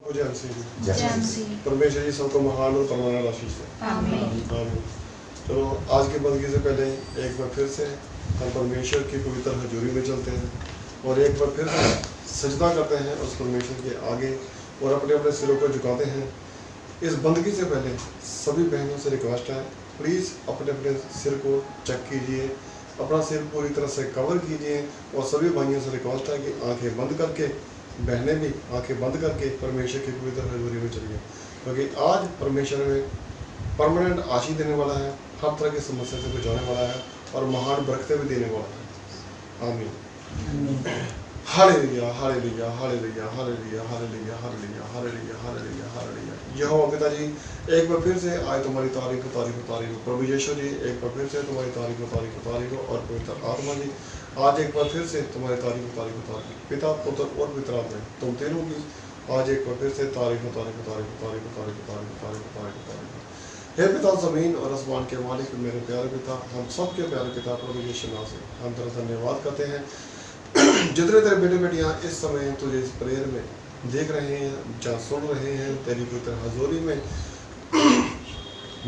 परमेश्वर जी सबको महान और परमानेंट आशीष है। आमीन। तो आज की बंदगी से पहले एक बार फिर से हम परमेश्वर की पवित्र हजूरी में चलते हैं और एक बार फिर से सजदा करते हैं उस परमेश्वर के आगे और अपने अपने सिरों को झुकाते हैं। इस बंदगी से पहले सभी बहनों से रिक्वेस्ट है, प्लीज़ अपने अपने सिर को चेक कीजिए, अपना सिर पूरी तरह से कवर कीजिए और सभी भाइयों से रिक्वेस्ट है कि आंखें बंद करके, बहनें भी आंखें बंद करके परमेश्वर की पवित्र हजूरी में चलिए, क्योंकि आज परमेश्वर में परमानेंट आशीष देने वाला है, हर तरह की समस्या से बचाने वाला है और महान बरकतें भी देने वाला है। आमीन। Hallelujah hallelujah hallelujah hallelujah hallelujah hallelujah hallelujah hallelujah hallelujah. यहोवा पिताजी एक बार फिर से आए तुम्हारी तारीफ तारीफ तारीफ। प्रभु यीशु जी एक बार फिर से तुम्हारी तारीफ तारीफ तारीफ। और पवित्र आत्मा जी आज एक बार फिर से तुम्हारी तारीफ तारीफ तारीफ। पिता पुत्र और पवित्र आत्मा तुम तीनों की आज एक बार फिर से तारीफ तारीफ तारीफ तारीफ तारीफ तारीफ तारीफ तारीफ तारीफ। हे पिता ज़मीन और आसमान के मालिक मेरे प्यारे पिता, हम सब के प्यारे पिता प्रभु यीशु नाम से हम तेरा धन्यवाद करते हैं। जितने तेरे बेटे बेटियां इस समय तुझे इस प्रेयर में देख रहे हैं, जहाँ सुन रहे हैं तेरी पवित्र हजूरी में,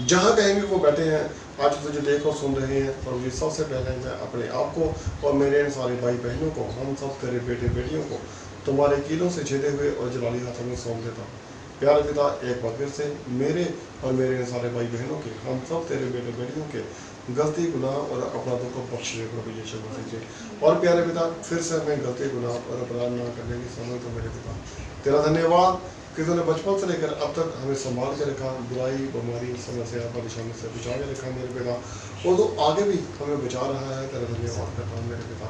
जहाँ कहीं भी वो बैठे हैं आज तुझे देख और सुन रहे हैं। और ये सबसे पहले मैं अपने आप को और मेरे सारे भाई बहनों को, हम सब तेरे बेटे बेटियों को तुम्हारे कीलों से छेदे हुए और जलाली हाथों में सौंप देता हूँ। प्यारे पिता एक बार फिर से मेरे और मेरे सारे भाई बहनों के, हम सब तेरे बेटे बेटियों के गलती गुनाह और अपराधों को बख्श दे प्रभु यीशु मसीह जी। और प्यारे पिता फिर से हमें गलती गुनाह और अपराध ना करने की समय तो मेरे पिता तेरा धन्यवाद कि तूने बचपन से लेकर अब तक हमें संभाल के रखा, बुराई बीमारी समस्या परेशानी से बचा के रखा मेरे पिता, और तो आगे भी हमें बचा रहा है। तेरा धन्यवाद करता हूँ मेरे पिता।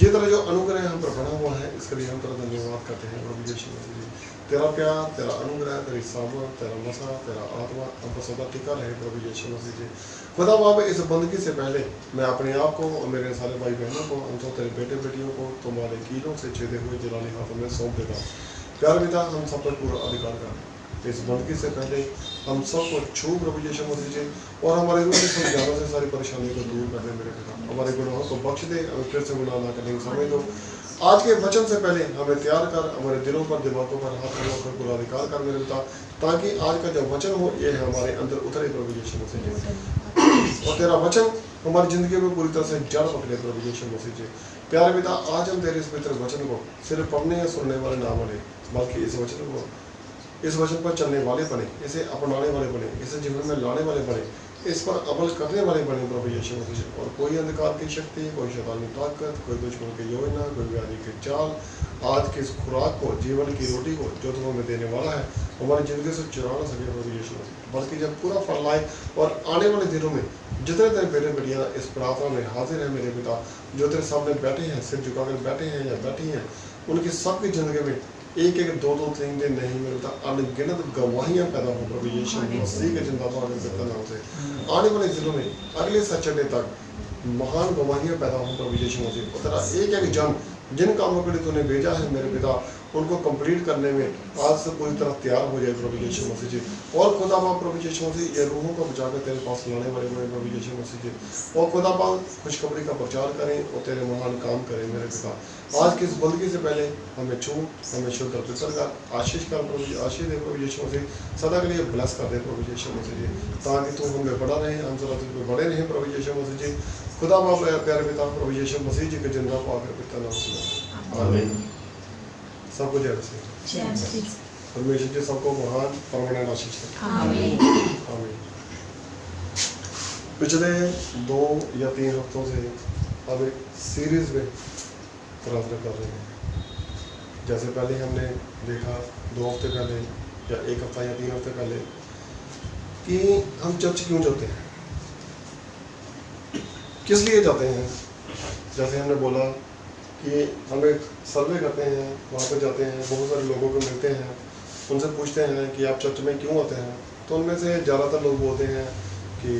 ये तरह जो अनुग्रह हम पर बना हुआ है इसके लिए हम तेरा धन्यवाद करते हैं प्रभु यीशु मसीह जी। तेरा प्यार, तेरा अनुग्रह, तेरी सामर्थ, तेरा मसा, तेरा आत्मा हम पर सदा टिका रहे प्रभु यीशु मसीह जी। खुदा बाप इस बंदगी से पहले मैं अपने आप को और मेरे सारे भाई बहनों को, हम सब तेरे बेटे बेटियों को तुम्हारे कीलों से छेदे हुए जलाली हाथों में सौंप देता हूँ। प्यार पिता हम सब पर पूरा अधिकार कर। इस बंदगी से पहले हम सबको छू प्रभु यीशु मसीह जी और हमारे रूप में सब ज्यादा से सारी परेशानियों को दूर कर दे मेरे पिता। हमारे गुनाहों को बख्श दे, हमें फिर से गुनाह ना करने की समय दो। आज के वचन से पहले हमें तैयार कर, हमारे दिलों पर दिमागों पर हाथ पर पूरा अधिकार कर मेरे पिता, ताकि आज का जो वचन हो ये हमारे अंदर उतरे प्रभु यीशु मसीह जी, और तेरा वचन हमारी जिंदगी में पूरी तरह से जड़ पकड़े प्रभु यीशु मसीह जी। प्यारे पिता आज हम तेरे इस पवित्र वचन को सिर्फ पढ़ने या सुनने वाले ना बने, बल्कि इस वचन पर चलने वाले बने, इसे अपनाने वाले बने, इसे जीवन में लाने वाले बने, इस पर अमल करने वाले बने प्रभु यीशु मसीह। और कोई अंधकार की शक्ति, कोई शैतानी ताकत, कोई दुश्मन की योजना, कोई व्याधि की चाल आज की इस खुराक को, जीवन की रोटी को जो तुम हमें देने वाला है, हमारी जिंदगी से चुरा ना सके प्रभु यीशु मसीह। बल्कि जब पूरा फल लाए और आने वाले दिनों में जितने तेरे बेटे बेटियां इस प्रार्थना में हाजिर है मेरे पिता, जो तेरे सामने बैठे हैं, सिर झुकाकर बैठे हैं या बैठी हैं, उनकी सबकी जिंदगी में एक एक दो दो तीन दिन नहीं मिलता अनगिनत गवाहियां पैदा हो प्रभु यीशु मसीह के जिंदाबाद नाम से। आने वाले दिनों में अगले सैटरडे तक महान गवाहियां पैदा हो प्रभु यीशु मसीह। और तेरा एक एक जन जिन कामों के लिए तूने भेजा है मेरे पिता, उनको कंप्लीट करने में आज से पूरी तरह तैयार हो जाए प्रभु यीशु मसीह जी। और खुदा बाप प्रभु यीशु मसीह ये रूहों को बचाकर तेरे पास लाने वाले बने प्रभु यीशु मसीह जी। और खुदा बाप खुशखबरी का प्रचार करें और तेरे महान काम करें मेरे पिता। आज की इस बंदगी से पहले हमें छू, हमें शुद्ध और पवित्र कर, आशीष कर प्रभु, आशीष दे प्रभु यीशु मसीह, सदा के लिए ब्लेस कर दे प्रभु यीशु मसीह जी, ताकि तू हमें बड़ा रहे, हम सदा तुझ पर बड़े रहें प्रभु यीशु मसीह जी। खुदा बाप प्यारे पिता प्रभु यीशु मसीह जी के जिंदा पाकर पिता नाम से आमीन। सबको जय मसीह। परमेश्वर जी सबको महान परमानेंट आशीष दे। आमीन आमीन। पिछले 2 या 3 हफ्तों से हम एक सीरीज में प्रार्थना कर रहे हैं। जैसे पहले हमने देखा 2 हफ्ते पहले या 1 हफ्ता या 3 हफ्ते पहले कि हम चर्च क्यों जाते हैं, किस लिए जाते हैं। जैसे हमने बोला कि हम एक सर्वे करते हैं, वहाँ पर जाते हैं, बहुत सारे लोगों को मिलते हैं, उनसे पूछते हैं कि आप चर्च में क्यों आते हैं। तो उनमें से ज़्यादातर लोग बोलते हैं कि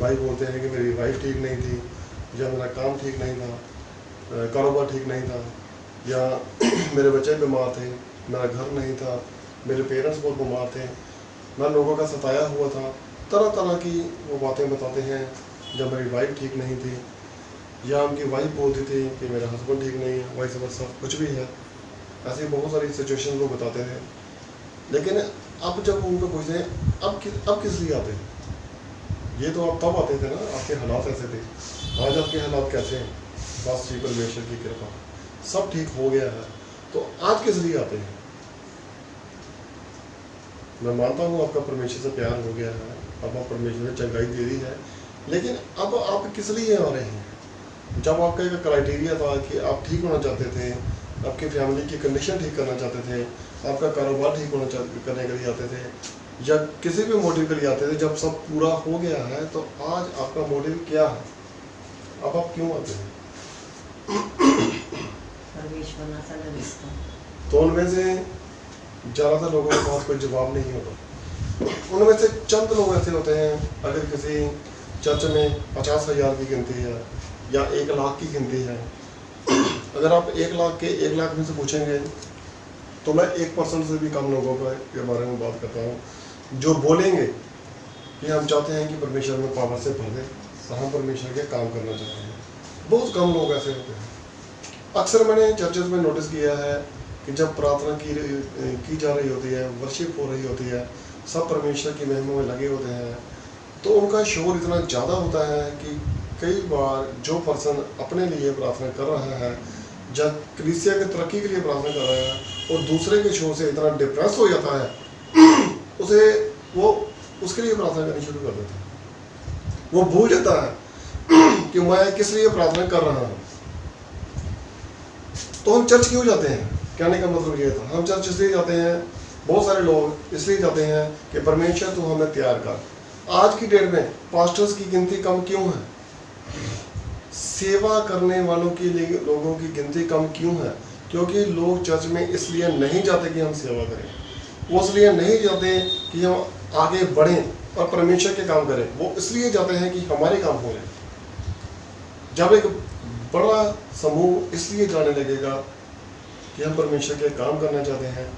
भाई बोलते हैं कि मेरी वाइफ ठीक नहीं थी, या मेरा काम ठीक नहीं था, कारोबार ठीक नहीं था, या मेरे बच्चे बीमार थे, मेरा घर नहीं था, मेरे पेरेंट्स बहुत बीमार थे, मैं लोगों का सताया हुआ था। तरह तरह की वो बातें बताते हैं। जब मेरी वाइफ ठीक नहीं थी या उनकी वाइफ बोलती थी कि मेरा हस्बैंड ठीक नहीं है, वाइस वर्सा कुछ भी है, ऐसी बहुत सारी सिचुएशन वो बताते हैं। लेकिन अब जब उनको पूछते हैं अब किस लिए आते हैं, ये तो आप तब आते थे ना, आपके हालात ऐसे थे, आज आपके हालात कैसे हैं, बस श्री परमेश्वर की कृपा सब ठीक हो गया है, तो आज किस लिए आते हैं। मैं मानता हूँ आपका परमेश्वर से प्यार हो गया है, अब आप परमेश्वर ने चंगाई दे दी है, लेकिन अब आप किस लिए आ रहे हैं। जब आपका एक क्राइटेरिया था कि आप ठीक होना चाहते थे, आपकी फैमिली की कंडीशन ठीक करना चाहते थे, आपका कारोबार ठीक करने के लिए आते थे, या किसी भी मोटिव के लिए आते थे, जब सब पूरा हो गया है तो आज आपका मोटिव क्या है, अब आप क्यों आते हैं। तो उनमें से ज़्यादातर लोगों के पास कोई जवाब नहीं होता। उनमें से चंद लोग ऐसे होते हैं, अगर किसी चर्च में 50,000 की गिनती है या 1 लाख की गिनती है, अगर आप 1 लाख में से पूछेंगे तो मैं 1% से भी कम लोगों के बारे में बात करता हूँ जो बोलेंगे कि हम चाहते हैं कि परमेश्वर में पावर से भर दे, हम परमेश्वर के काम करना चाहते हैं। बहुत कम लोग ऐसे होते हैं। अक्सर मैंने चर्चेज में नोटिस किया है कि जब प्रार्थना की जा रही होती है, वर्शिप हो रही होती है, सब परमेश्वर की महिमा में लगे होते हैं, तो उनका शोर इतना ज़्यादा होता है कि कई बार जो पर्सन अपने लिए प्रार्थना कर रहा है, जब कलीसिया की तरक्की के लिए प्रार्थना कर रहा है और दूसरे के शोर से इतना डिप्रेस हो जाता है वो उसके लिए प्रार्थना करनी शुरू कर देता है। वो भूल जाता है कि मैं किस लिए प्रार्थना कर रहा हूँ। तो हम चर्च क्यों जाते हैं, कहने का मतलब ये था, हम चर्च इसलिए जाते हैं, बहुत सारे लोग इसलिए जाते हैं कि परमेश्वर तू हमें तैयार कर। आज की डेट में पास्टर्स की गिनती कम क्यों है, सेवा करने वालों की लोगों की गिनती कम क्यों है, क्योंकि लोग चर्च में इसलिए नहीं जाते कि हम सेवा करें, वो इसलिए नहीं जाते कि हम आगे बढ़ें और परमेश्वर के काम करें, वो इसलिए जाते हैं कि हमारे काम हो जाए। जब एक बड़ा समूह इसलिए जाने लगेगा कि हम परमेश्वर के काम करना चाहते हैं,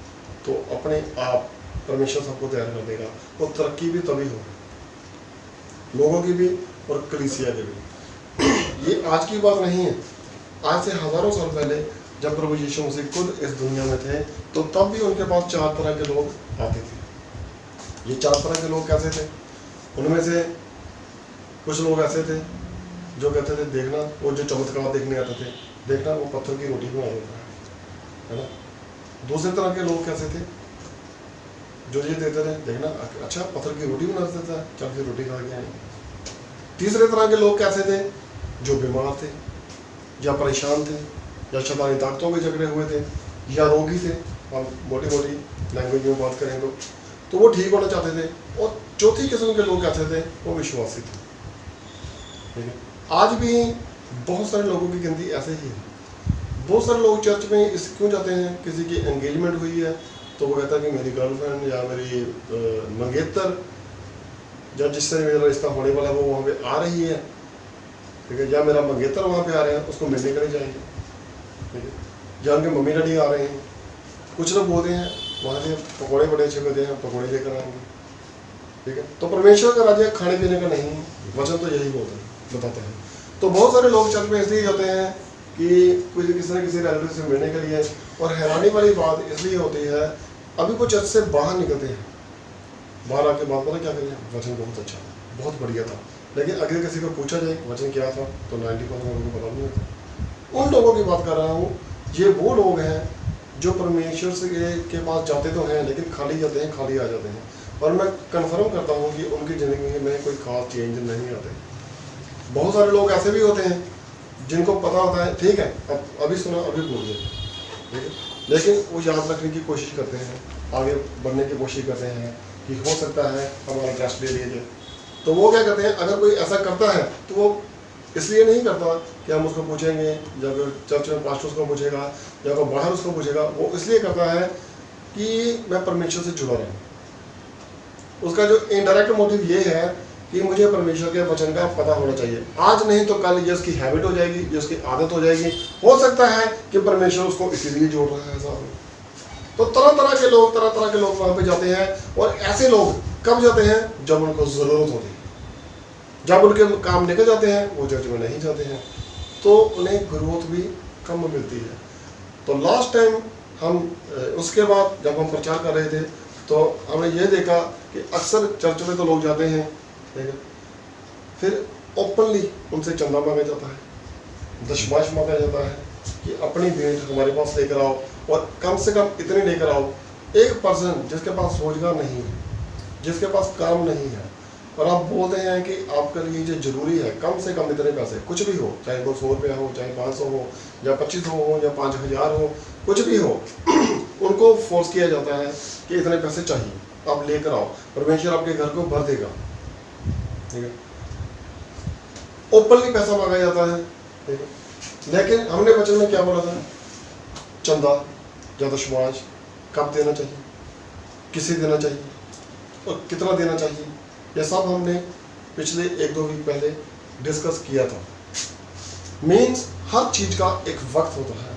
तो अपने आप परमेश्वर सबको तैयार कर देगा और तरक्की भी तभी होगी, लोगों की भी और कलीसिया की भी। ये आज की बात नहीं है, आज से हज़ारों साल पहले जब प्रभु यीशु मसीह खुद इस दुनिया में थे, तो तब भी उनके पास 4 तरह के लोग आते थे। ये 4 तरह के लोग कैसे थे, उनमें से कुछ लोग ऐसे थे जो कहते थे देखना, वो जो चमत्कार देखने आते थे, देखना वो पत्थर की रोटी बना देता है ना। दूसरे तरह के लोग कैसे थे, जो ये देते थे देखना, अच्छा पत्थर की रोटी बना देता है, चल फिर रोटी खा के आएंगे। तीसरे तरह के लोग कैसे थे, जो बीमार थे या परेशान थे या शैतानी ताकतों के झगड़े हुए थे या रोगी थे, हम मोटी मोटी लैंग्वेज में बात करें तो वो ठीक होना चाहते थे। और चौथी किस्म के लोग कैसे थे, वो विश्वासी थे। ठीक है, आज भी बहुत सारे लोगों की गिनती ऐसे ही है। बहुत सारे लोग चर्च में इस क्यों जाते हैं, किसी की एंगेजमेंट हुई है तो वो कहता है कि मेरी गर्लफ्रेंड या मेरी मंगेतर या जिससे मेरा रिश्ता होने वाला है वो वहाँ पे आ रही है, ठीक है, या मेरा मंगेतर वहाँ पे आ रहे हैं, उसको मिलने के लिए जाएंगे, ठीक है, या उनके मम्मी डैडी आ रहे हैं। कुछ लोग बोलते हैं वहाँ से पकौड़े बड़े अच्छे होते हैं, पकौड़े लेकर आएंगे, ठीक है। तो परमेश्वर का राज्य खाने पीने का नहीं, वचन तो यही बताते हैं। तो बहुत सारे लोग चर्च में इसलिए जाते हैं कि किसी न किसी रिलेटिव से मिलने के लिए, और हैरानी वाली बात इसलिए होती है, अभी वो चर्च से बाहर निकलते हैं, बाहर आके बात पता क्या करें, वचन बहुत अच्छा था, बहुत बढ़िया था, लेकिन अगर किसी को पूछा जाए वचन क्या था तो 90% लोगों को पता नहीं होता। उन लोगों की बात कर रहा हूँ, ये वो लोग हैं जो परमेश्वर से के पास जाते तो हैं लेकिन खाली जाते हैं, खाली आ जाते हैं। और मैं कन्फर्म करता हूँ कि उनकी ज़िंदगी में कोई खास चेंज नहीं आते। बहुत सारे लोग ऐसे भी होते हैं जिनको पता होता है, ठीक है अब अभी सुना अभी भूल गए, ठीक है, लेकिन वो याद रखने की कोशिश करते हैं, आगे बढ़ने की कोशिश करते हैं कि हो सकता है हमारा टेस्ट ले लिया जाए। तो वो क्या करते हैं, अगर कोई ऐसा करता है तो वो इसलिए नहीं करता कि हम उसको पूछेंगे, जब चर्च में पास्टर उसको पूछेगा या कोई बाहर उसको पूछेगा, वो इसलिए करता है कि मैं परमेश्वर से जुड़ा रहूँ। उसका जो इनडायरेक्ट मोटिव ये है कि मुझे परमेश्वर के वचन का पता होना चाहिए, आज नहीं तो कल ये उसकी हैबिट हो जाएगी, ये उसकी आदत हो जाएगी। हो सकता है कि परमेश्वर उसको इसीलिए जोड़ रहा है साथ में। तो तरह तरह के लोग वहाँ पे जाते हैं, और ऐसे लोग कब जाते हैं, जब उनको ज़रूरत होती है, जब उनके काम निकल जाते हैं वो चर्च में नहीं जाते हैं, तो उन्हें ग्रोथ भी कम मिलती है। तो लास्ट टाइम हम उसके बाद जब हम प्रचार कर रहे थे तो हमने ये देखा कि अक्सर चर्च में तो लोग जाते हैं, ठीक है, फिर ओपनली उनसे चंदा मांगा जाता है, दशमाश मांगा जाता है कि अपनी भेंट हमारे पास लेकर आओ, और कम से कम इतने लेकर आओ। एक पर्सन जिसके पास रोजगार नहीं है, जिसके पास काम नहीं है, और आप बोलते हैं कि आपके लिए जो जरूरी है कम से कम इतने पैसे, कुछ भी हो, चाहे 200 रुपया हो, चाहे 500 हो, या 2500 हो, या 5000 हो, कुछ भी हो, उनको फोर्स किया जाता है कि इतने पैसे चाहिए, आप लेकर आओ, परमेश्वर आपके घर को भर देगा, ठीक है। ओपनली पैसा मांगा जाता है, ठीक है। लेकिन हमने वचन में क्या बोला था? चंदा या दशमांश कब देना चाहिए, किसे देना चाहिए और कितना देना चाहिए, यह सब हमने पिछले 1-2 वीक पहले डिस्कस किया था। मीन्स हर चीज का एक वक्त होता है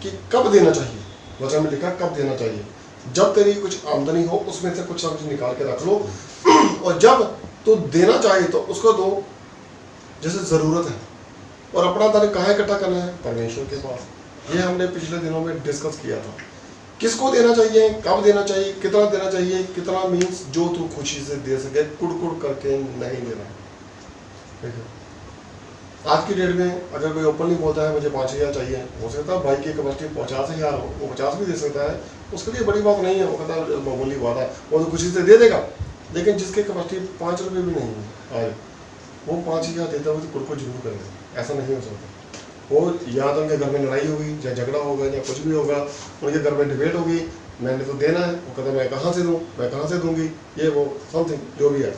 कि कब देना चाहिए। वचन में लिखा कब देना चाहिए, जब तेरी कुछ आमदनी हो उसमें से कुछ ना कुछ निकाल के रख लो, और जब तो देना चाहिए तो उसको दो जैसे जरूरत है। और अपना धन कहाँ इकट्ठा करना है? परमेश्वर के पास। ये हमने पिछले दिनों में डिस्कस किया था। किसको देना चाहिए, कब देना चाहिए, कितना देना चाहिए, कितना मीन्स जो तू खुशी से दे सके, कुड़ करके नहीं देना, ठीक है। आज की डेट में अगर कोई ओपनली बोलता है मुझे 5000 चाहिए, हो सकता है भाई की कैपेसिटी 50,000 हो, वो 50 भी दे सकता है, उसके लिए बड़ी बात नहीं है, वो कहता है मामूली बात है, वो तो खुशी से दे देगा। लेकिन जिसकी कैपेसिटी 5 रुपये भी नहीं है आज, वो 5000 देता हुआ तो कुड़ को जरूर करेगा, ऐसा नहीं हो सकता। वो या तो उनके घर में लड़ाई होगी, या झगड़ा होगा, या कुछ भी होगा, उनके घर में डिबेट होगी, मैंने तो देना है, वो कहता मैं कहाँ से दूँ, मैं कहाँ से दूंगी, ये वो समथिंग जो भी है।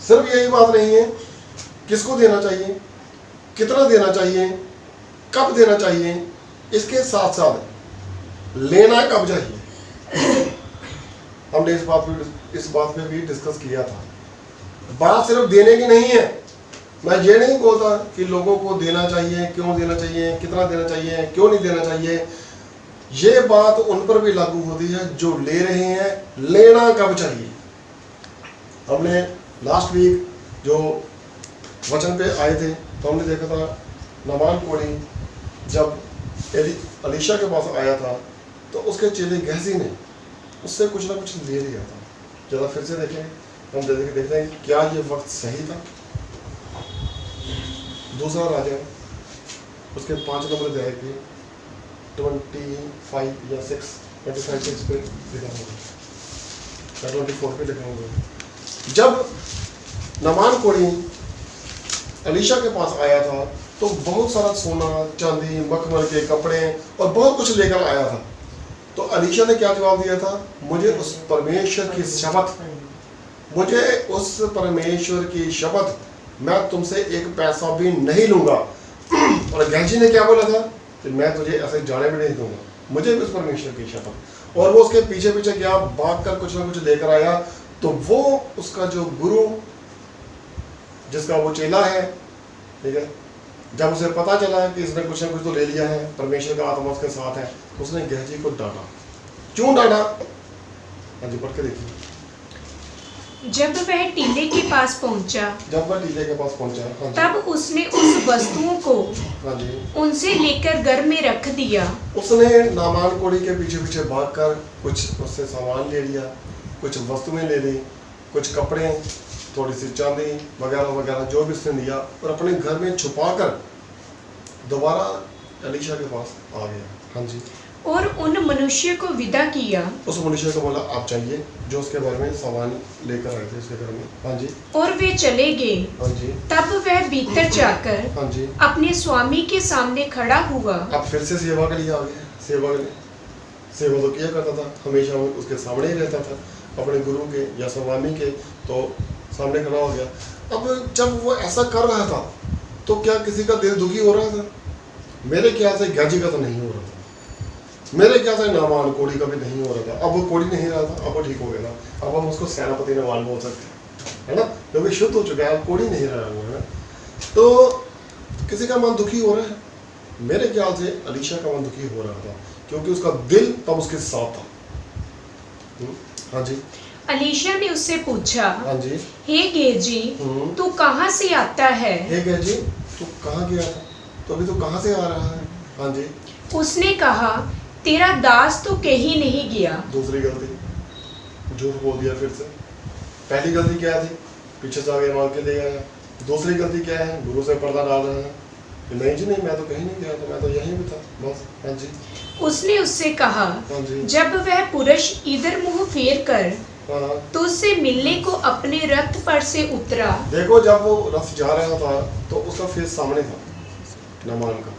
सिर्फ यही बात नहीं है किसको देना चाहिए, कितना देना चाहिए, कब देना चाहिए, इसके साथ साथ लेना कब चाहिए। हमने इस बात पे भी डिस्कस किया था। बात सिर्फ देने की नहीं है। मैं ये नहीं बोलता कि लोगों को देना चाहिए, क्यों देना चाहिए, कितना देना चाहिए, क्यों नहीं देना चाहिए। ये बात उन पर भी लागू होती है जो ले रहे हैं, लेना कब चाहिए। हमने लास्ट वीक जो वचन पे आए थे तो हमने देखा था नामान कोढ़ी जब अलीशा के पास आया था तो उसके चेले गेहजी ने उससे कुछ ना कुछ ले लिया था। जरा फिर से देखें, हम देखते हैं क्या ये वक्त सही था। दूसरा राजा उसके 5 नंबर अध्याय पे 25 या 6 पे लिखा होगा, 24 पे लिखा होगा। जब नामान कोढ़ी अलीशा के पास आया था तो बहुत सारा सोना चांदी मखमल के कपड़े और बहुत कुछ लेकर आया था। तो अलीशा ने क्या जवाब दिया था? मुझे उस परमेश्वर की शपथ, मुझे उस परमेश्वर की शपथ, मैं तुमसे एक पैसा भी नहीं लूंगा। और गेहजी ने क्या बोला था कि मैं तुझे ऐसे जाने भी नहीं दूंगा, मुझे भी उस परमेश्वर की शपथ। और वो उसके पीछे पीछे गया, भाग कर कुछ ना कुछ लेकर आया। तो वो उसका जो गुरु, जिसका वो चेला है, ठीक है, जब उसे पता चला कि इसने कुछ ना कुछ तो ले लिया है, परमेश्वर का आत्मा उसके साथ है, तो उसने गेहजी को डांटा। क्यों डांटा? हाँ जी, पढ़ के देखिए। जब वह टीले के पास पहुंचा, हाँ तब उसने उस वस्तुओं को हाँ जी उनसे लेकर घर में रख दिया। उसने नामान कोढ़ी के पीछे पीछे भागकर कुछ उससे सामान ले लिया, कुछ वस्तुएं ले ली, कुछ कपड़े, थोड़ी सी चांदी वगैरह वगैरह जो भी उसने लिया, और अपने घर में छुपाकर दोबारा अलीशा के पास आ गया। हाँ जी। और उन मनुष्य को विदा किया। उस मनुष्य को बोला आप चाहिए, जो उसके बारे में सामान लेकर आए थे उसके घर में। हाँ जी। और वे चले गए। हाँ जी। तब वह भीतर जाकर हाँ जी अपने स्वामी के सामने खड़ा हुआ। अब फिर से सेवा के लिए आ गया। सेवा तो किया करता था, हमेशा वो उसके सामने ही रहता था, अपने गुरु के या स्वामी के, तो सामने खड़ा हो गया। अब जब वो ऐसा कर रहा था तो क्या किसी का दिल दुखी हो रहा था? मेरे ख्याल से गेहजी का तो नहीं हो रहा था, मेरे ख्याल से नामान कोढ़ी का भी नहीं हो रहा था। अब वो कोढ़ी नहीं रहा था, अब वो ठीक हो गया था। अब हम उसको सेनापति नामान बोल सकते हैं, है ना, क्योंकि शुद्ध हो चुका है, अब कोढ़ी नहीं रहा हुआ है। तो किसी का मन दुखी हो रहा है? मेरे ख्याल से अलीशा का मन दुखी हो रहा था, क्योंकि उसका दिल तब उसके साथ था। हाँ जी। अलीशा ने उससे पूछा, हाँ जी, हे गेहजी, तू कहाँ से आता है? हे गेहजी, तू कहाँ गया था? तो अभी तू कहाँ से आ रहा है? हाँ जी। उसने कहा, तेरा दास तो कहीं नहीं गया। दूसरी गलती, झूठ बोल दिया फिर से। पहली गलती क्या थी? पीछे से आगे मांग के ले आया। दूसरी गलती क्या है? गुरु से पर्दा डाल रहा है कि नहीं जी नहीं, मैं तो कहीं नहीं गया, तो मैं तो यहीं भी था बस। हाँ जी। उसने उससे कहा, हाँ जी। जब वह पुरुष इधर मुंह फेर कर हाँ, तो उससे मिलने को अपने रथ पर से उतरा। देखो जब वो रथ जा रहा था तो उसका फेस सामने था, नामान का।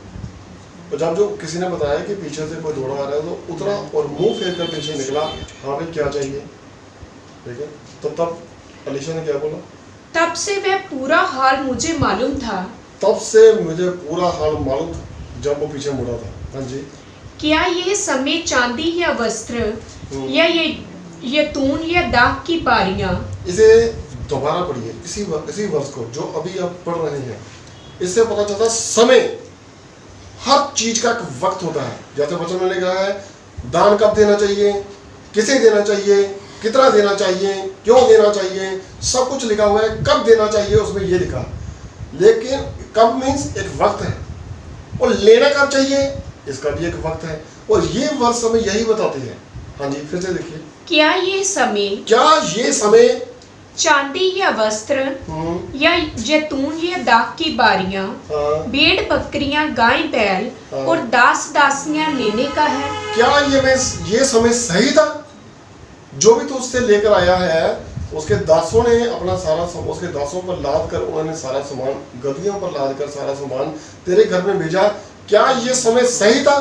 तो जब जो किसी ने बताया कि पीछे से कोई दौड़ा आ रहा है तो उतरा और मुंह फेर कर पीछे निकला। हाँ भाई क्या चाहिए, ठीक है। तो तब अलीशा ने क्या बोला? तब से वह पूरा हाल मुझे मालूम था। तब से मुझे पूरा हाल मालूम था जब वो पीछे मुड़ा था। हाँ जी। क्या ये समय चांदी या वस्त्र या ये यतून या दाख की बारियां? इसे दोबारा पढ़िए, इसी वर्ष को जो अभी आप पढ़ रहे हैं। इससे पता चलता है समय, हर चीज का एक वक्त होता है। जैसे वचन में लिखा है दान कब देना चाहिए, किसे देना चाहिए, कितना देना चाहिए, क्यों देना चाहिए, सब कुछ लिखा हुआ है। कब देना चाहिए उसमें ये लिखा है, लेकिन कब मीन्स एक वक्त है। और लेना कब चाहिए इसका भी एक वक्त है। और ये वर्ष हमें यही बताती है। हाँ जी, फिर से देखिए। क्या ये समय चांदी या वस्त्र या जैतून या दाख की बारियां, भेड़ बकरियां, गाय बैल और दास दासियां लेने का है? क्या ये समय सही था? जो भी तू उससे लेकर आया है, उसके दासों ने अपना सारा उसके दासों पर लाद कर उन्होंने सारा सामान गद्दियों पर लाद कर सारा सामान तेरे घर में भेजा। क्या ये समय सही था?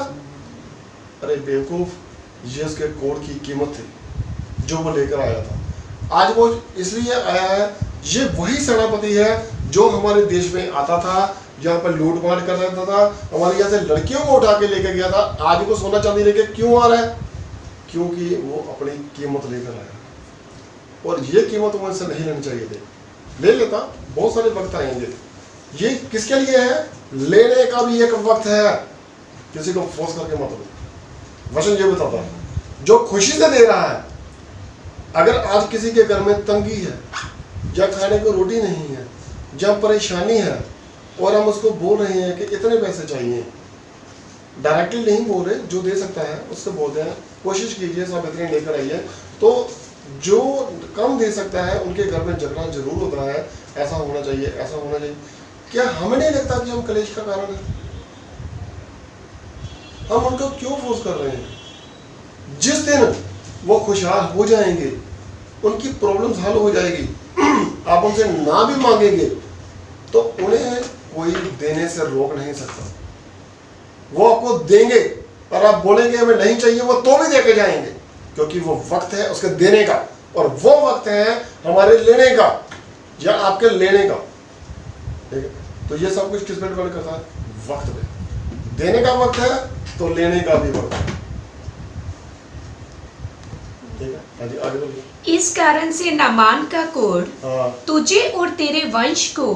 अरे बेवकूफ, ये उसके कोड की कीमत थी जो वो लेकर आया था। आज वो इसलिए आया है, ये वही सेनापति है जो हमारे देश में आता था, यहाँ पर लूट मार कर रहता था, हमारे यहाँ से लड़कियों को उठा के लेकर गया था। आज वो सोना चांदी लेकर क्यों आ रहा है? क्योंकि वो अपनी कीमत लेकर आया। और ये कीमत वो इनसे नहीं लेनी चाहिए थी, ले लेता। बहुत सारे वक्त आएंगे। ये किसके लिए है? लेने का भी एक वक्त है। किसी को फोर्स करके मत लो। वचन ये बताता है जो खुशी से दे रहा है। अगर आज किसी के घर में तंगी है, या खाने को रोटी नहीं है, जब परेशानी है, और हम उसको बोल रहे हैं कि इतने पैसे चाहिए, डायरेक्टली नहीं बोल रहे, जो दे सकता है उससे बोलते हैं कोशिश कीजिए सब इतने लेकर आइए। तो जो कम दे सकता है उनके घर में झगड़ा जरूर होता है, ऐसा होना चाहिए, ऐसा होना चाहिए। क्या हमें नहीं लगता कि हम कलेश का कारण है? हम उनको क्यों फोर्स कर रहे हैं? जिस दिन वो खुशहाल हो जाएंगे, उनकी प्रॉब्लम्स हल हो जाएगी, आप उनसे ना भी मांगेंगे तो उन्हें कोई देने से रोक नहीं सकता। वो आपको देंगे और आप बोलेंगे हमें नहीं चाहिए, वो तो भी देके जाएंगे, क्योंकि वो वक्त है उसके देने का, और वो वक्त है हमारे लेने का या आपके लेने का। ठीक है, तो ये सब कुछ किस पे डिपेंड करता है? वक्त पे। देने का वक्त है तो लेने का भी वक्त है। आगे बोलिए। इस कारण से नामान का कोड तुझे और तेरे वंश को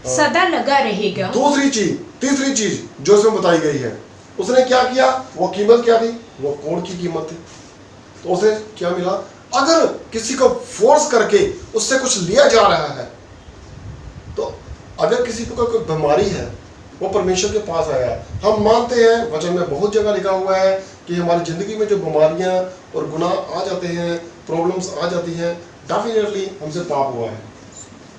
सदा लगा रहेगा। दूसरी चीज, तीसरी चीज जो इसमें बताई गई है, उसने क्या किया? वो कीमत क्या थी? वो कोड की कीमत थी। तो उसे क्या मिला? अगर किसी को फोर्स करके उससे कुछ लिया जा रहा है, तो अगर किसी को कोई बीमारी है, वो परमेश्वर के पास आया है। हम मानते हैं, वचन में बहुत जगह लिखा हुआ है कि हमारी जिंदगी में जो बीमारियां और गुनाह आ जाते हैं, प्रॉब्लम्स आ जाती हैं, डेफिनेटली हमसे पाप हुआ है।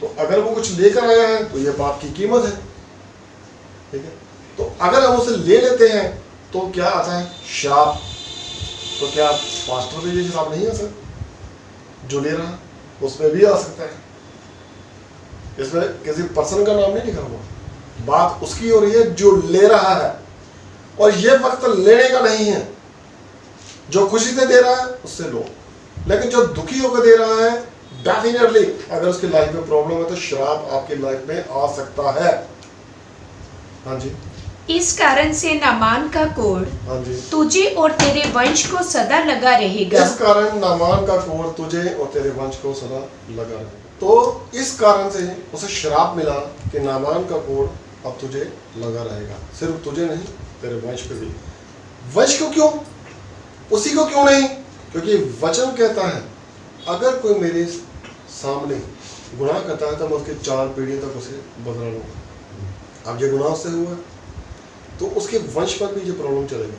तो अगर वो कुछ लेकर आया है तो ये पाप की कीमत है। ठीक है, तो अगर हम उसे ले लेते हैं तो क्या आता है? शाप। तो क्या पास्टर पे ये श्राप नहीं आ सकता? जो ले रहा उसमें भी आ सकता है। इसमें किसी पर्सन का नाम नहीं लिखा हुआ, बात उसकी हो रही है जो ले रहा है। और ये वक्त लेने का नहीं है। जो खुशी से दे रहा है उससे लो, लेकिन जो दुखी होकर दे रहा है, डेफिनेटली अगर उसकी लाइफ में प्रॉब्लम है तो श्राप आपकी लाइफ में आ सकता है। हाँ जी। इस कारण से नामान का कोड हाँ जी, तुझे और तेरे वंश को सदा लगा रहेगा। इस कारण नामान का कोड तुझे और तेरे वंश को सदा लगा रहेगा। तो इस कारण से उसे श्राप मिला कि नामान का कोड अब तुझे लगा रहेगा। सिर्फ तुझे नहीं, तेरे वंश पे भी। वंश को क्यों? उसी को क्यों नहीं? क्योंकि वचन कहता है अगर कोई मेरे सामने गुनाह करता है तो मैं उसके 4 पीढ़ियों तक उसे बदला लूंगा। अब ये गुनाह उससे हुआ तो उसके वंश पर भी ये प्रॉब्लम चलेगा।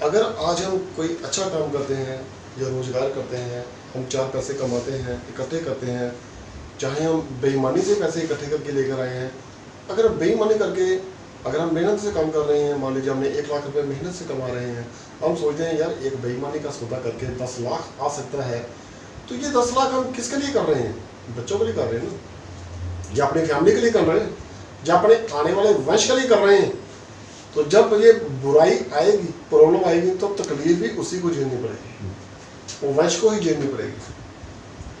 अगर आज हम कोई अच्छा काम करते हैं या रोजगार करते हैं, हम 4 पैसे कमाते हैं, इकट्ठे करते हैं, चाहे हम बेईमानी से पैसे इकट्ठे करके लेकर आए हैं, अगर बेईमानी करके अगर हम मेहनत से काम कर रहे हैं, मान लीजिए हमने 1 लाख रुपए मेहनत से कमा रहे हैं, हम सोचते हैं यार एक बेईमानी का सौदा करके 10 लाख आ सकता है, तो ये 10 लाख हम किसके लिए कर रहे हैं? बच्चों के लिए कर रहे हैं ना, या अपनी फैमिली के लिए कर रहे हैं, या अपने आने वाले वंश के लिए कर रहे हैं। तो जब ये बुराई आएगी, प्रॉब्लम आएगी, तो तकलीफ भी उसी को झेलनी पड़ेगी, वो वंश को ही झेलनी पड़ेगी,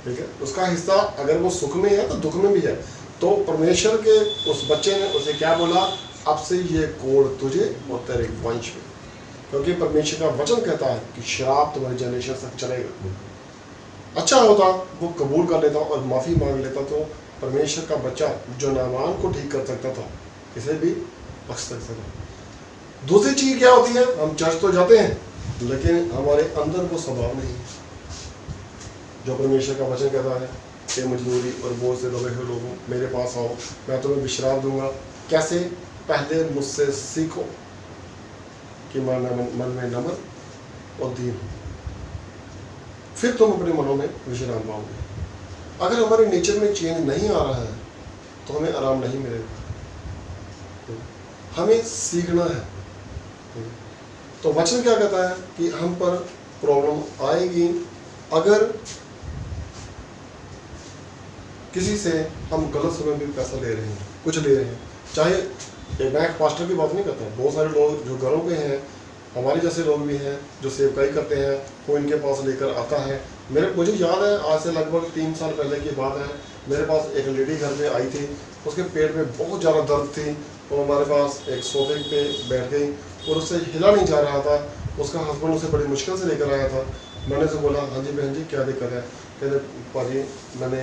ठीक है। उसका हिस्सा अगर वो सुख में है तो दुख में भी है। तो परमेश्वर के उस बच्चे ने उसे क्या बोला, अब से ये कोड तुझे और तेरे वंश में, क्योंकि परमेश्वर का वचन कहता है कि शराब तुम्हारी जनरेशन तक चलेगा। अच्छा होता वो कबूल कर लेता और माफ़ी मांग लेता, तो परमेश्वर का बच्चा जो नामान को ठीक कर सकता था, इसे भी बख्श सकता था। दूसरी चीज़ क्या होती है, हम चर्च तो जाते हैं लेकिन हमारे अंदर वो स्वभाव नहीं है जो परमेश्वर का वचन कहता है कि मजदूरी और बोझ से दबे हुए लोगों मेरे पास आओ, मैं तुम्हें विश्राम दूंगा। कैसे? पहले मुझसे सीखो कि मन में नम्र और दीन, फिर तुम अपने मनों में विश्राम पाओगे। अगर हमारे नेचर में चेंज नहीं आ रहा है तो हमें आराम नहीं मिलेगा, हमें सीखना है। तो वचन क्या कहता है कि हम पर प्रॉब्लम आएगी अगर किसी से हम गलत समय में पैसा ले रहे हैं, कुछ ले रहे हैं। चाहे मैं पास्टर की बात नहीं करता, बहुत सारे लोग जो घरों के हैं, हमारे जैसे लोग भी हैं जो सेवकाई करते हैं, वो इनके पास लेकर आता है। मुझे याद है आज से लगभग 3 साल पहले की बात है, मेरे पास एक लेडी घर में आई थी, उसके पेट में बहुत ज़्यादा दर्द थी, वो हमारे पास एक सोफे पे बैठ गई और उससे हिला नहीं जा रहा था। उसका हस्बैंड उसे बड़ी मुश्किल से लेकर आया था। मैंने उसे बोला, हाँ जी बहन जी क्या दिक्कत है? कहते पाजी मैंने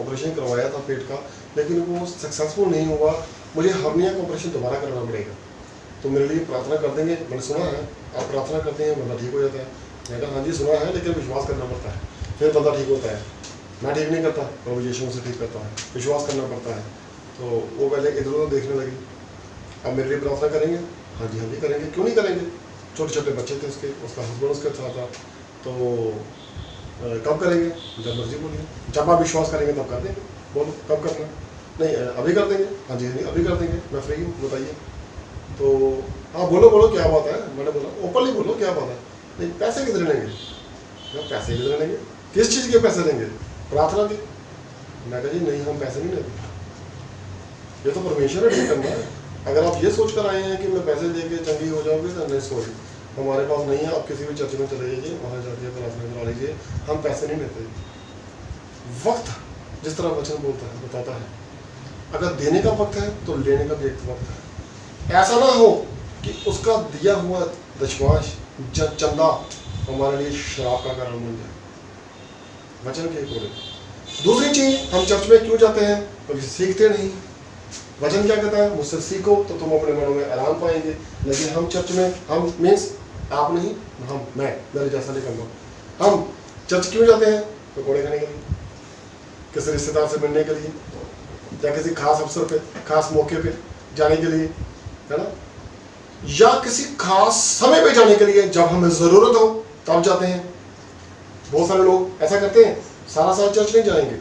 ऑपरेशन करवाया था पेट का, लेकिन वो सक्सेसफुल नहीं हुआ, मुझे हर्निया का ऑपरेशन दोबारा करना पड़ेगा, तो मेरे लिए प्रार्थना कर देंगे? मैंने सुना है आप प्रार्थना करते हैं बंदा ठीक हो जाता है। मैंने कहा हाँ जी सुना है, लेकिन विश्वास करना पड़ता है फिर बंदा ठीक होता है। मैं ठीक नहीं करता, प्रभु यीशु से ठीक करता है, विश्वास करना पड़ता है। तो वो पहले इधर उधर देखने लगी, अब मेरे लिए प्रार्थना करेंगे? हाँ जी करेंगे, क्यों नहीं करेंगे? छोटे छोटे बच्चे थे उसके, उसका हस्बैंड उसके साथ था, तो कब करेंगे? जब मर्जी बोलिए, जब आप विश्वास करेंगे तब कर देंगे। बोलो कब करना? नहीं अभी कर देंगे। हाँ जी अभी कर देंगे, मैं फ्री हूँ, बताइए। तो हाँ बोलो क्या बात है? मैंने बोला ओपनली बोलो क्या बात है? नहीं पैसे कितने लेंगे? पैसे कितने लेंगे? किस चीज़ के पैसे लेंगे? प्रार्थना के। मैं कहा जी नहीं हम पैसे नहीं लेते, ये तो परमेश्वर ने ठीक करना है। अगर आप ये सोच कर आए हैं कि मैं पैसे लेके चंगी हो जाऊंगी तो नहीं, सॉरी हमारे पास नहीं है। आप किसी भी चर्च में चले जाइए, वहाँ जाके प्रार्थना करा लीजिए, हम पैसे नहीं लेते। वक्त जिस तरह वचन बोलता है बताता है, अगर देने का वक्त है तो लेने का भी एक वक्त है। ऐसा ना हो कि उसका दिया हुआ दशमांश चंदा हमारे लिए श्राप का कारण बन जाए, वचन के अकॉर्डिंग। दूसरी चीज, हम चर्च में क्यों जाते हैं? क्योंकि सीखते नहीं। वचन क्या कहता है? मुझसे सीखो तो तुम अपने मनों में आराम पाएंगे। लेकिन हम चर्च में, हम मीन्स आप नहीं, हम मैं मेरे जैसा नहीं करना। हम चर्च क्यों जाते हैं? पकौड़े खाने के लिए, किसी रिश्तेदार से मिलने के लिए, या किसी खास अवसर पे, खास मौके पे जाने के लिए, है ना, या किसी खास समय पे जाने के लिए, जब हमें ज़रूरत हो तब जाते हैं। बहुत सारे लोग ऐसा करते हैं, सारा साल चर्च नहीं जाएंगे,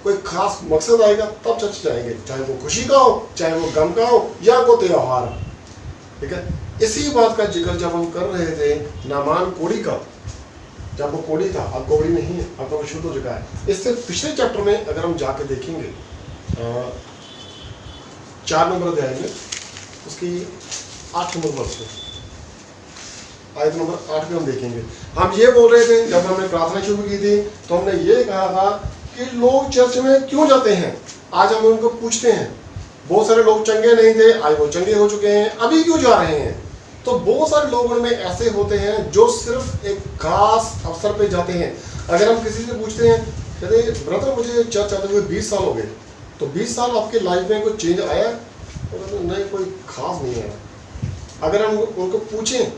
कोई खास मकसद आएगा तब चर्च जाएंगे, चाहे वो खुशी का हो, चाहे वो गम का हो, या कोई त्योहार हो, ठीक है। इसी बात का जिक्र जब हम कर रहे थे नामान कोड़ी का, जब वो कोड़ी था, अब कोड़ी नहीं है, अब तो वो शुद्ध हो चुका है। इससे पिछले चैप्टर में अगर हम जाके देखेंगे 4 नंबर अध्याय में, उसकी 8 नंबर वर्ष में, आयत नंबर 8 में हम देखेंगे। हम ये बोल रहे थे जब हमने प्रार्थना शुरू की थी, तो हमने ये कहा था कि लोग चर्च में क्यों जाते हैं। आज हम उनको पूछते हैं, बहुत सारे लोग चंगे नहीं थे, आज वो चंगे हो चुके हैं, अभी क्यों जा रहे हैं? तो बहुत सारे लोग उनमें ऐसे होते हैं जो सिर्फ एक खास अवसर पे जाते हैं। अगर हम किसी से पूछते हैं, कहते ब्रदर मुझे चर्च आते हुए 20 साल हो गए, तो 20 साल आपके लाइफ में कोई चेंज आया? तो नहीं, कोई खास नहीं आया। अगर हम उनको पूछें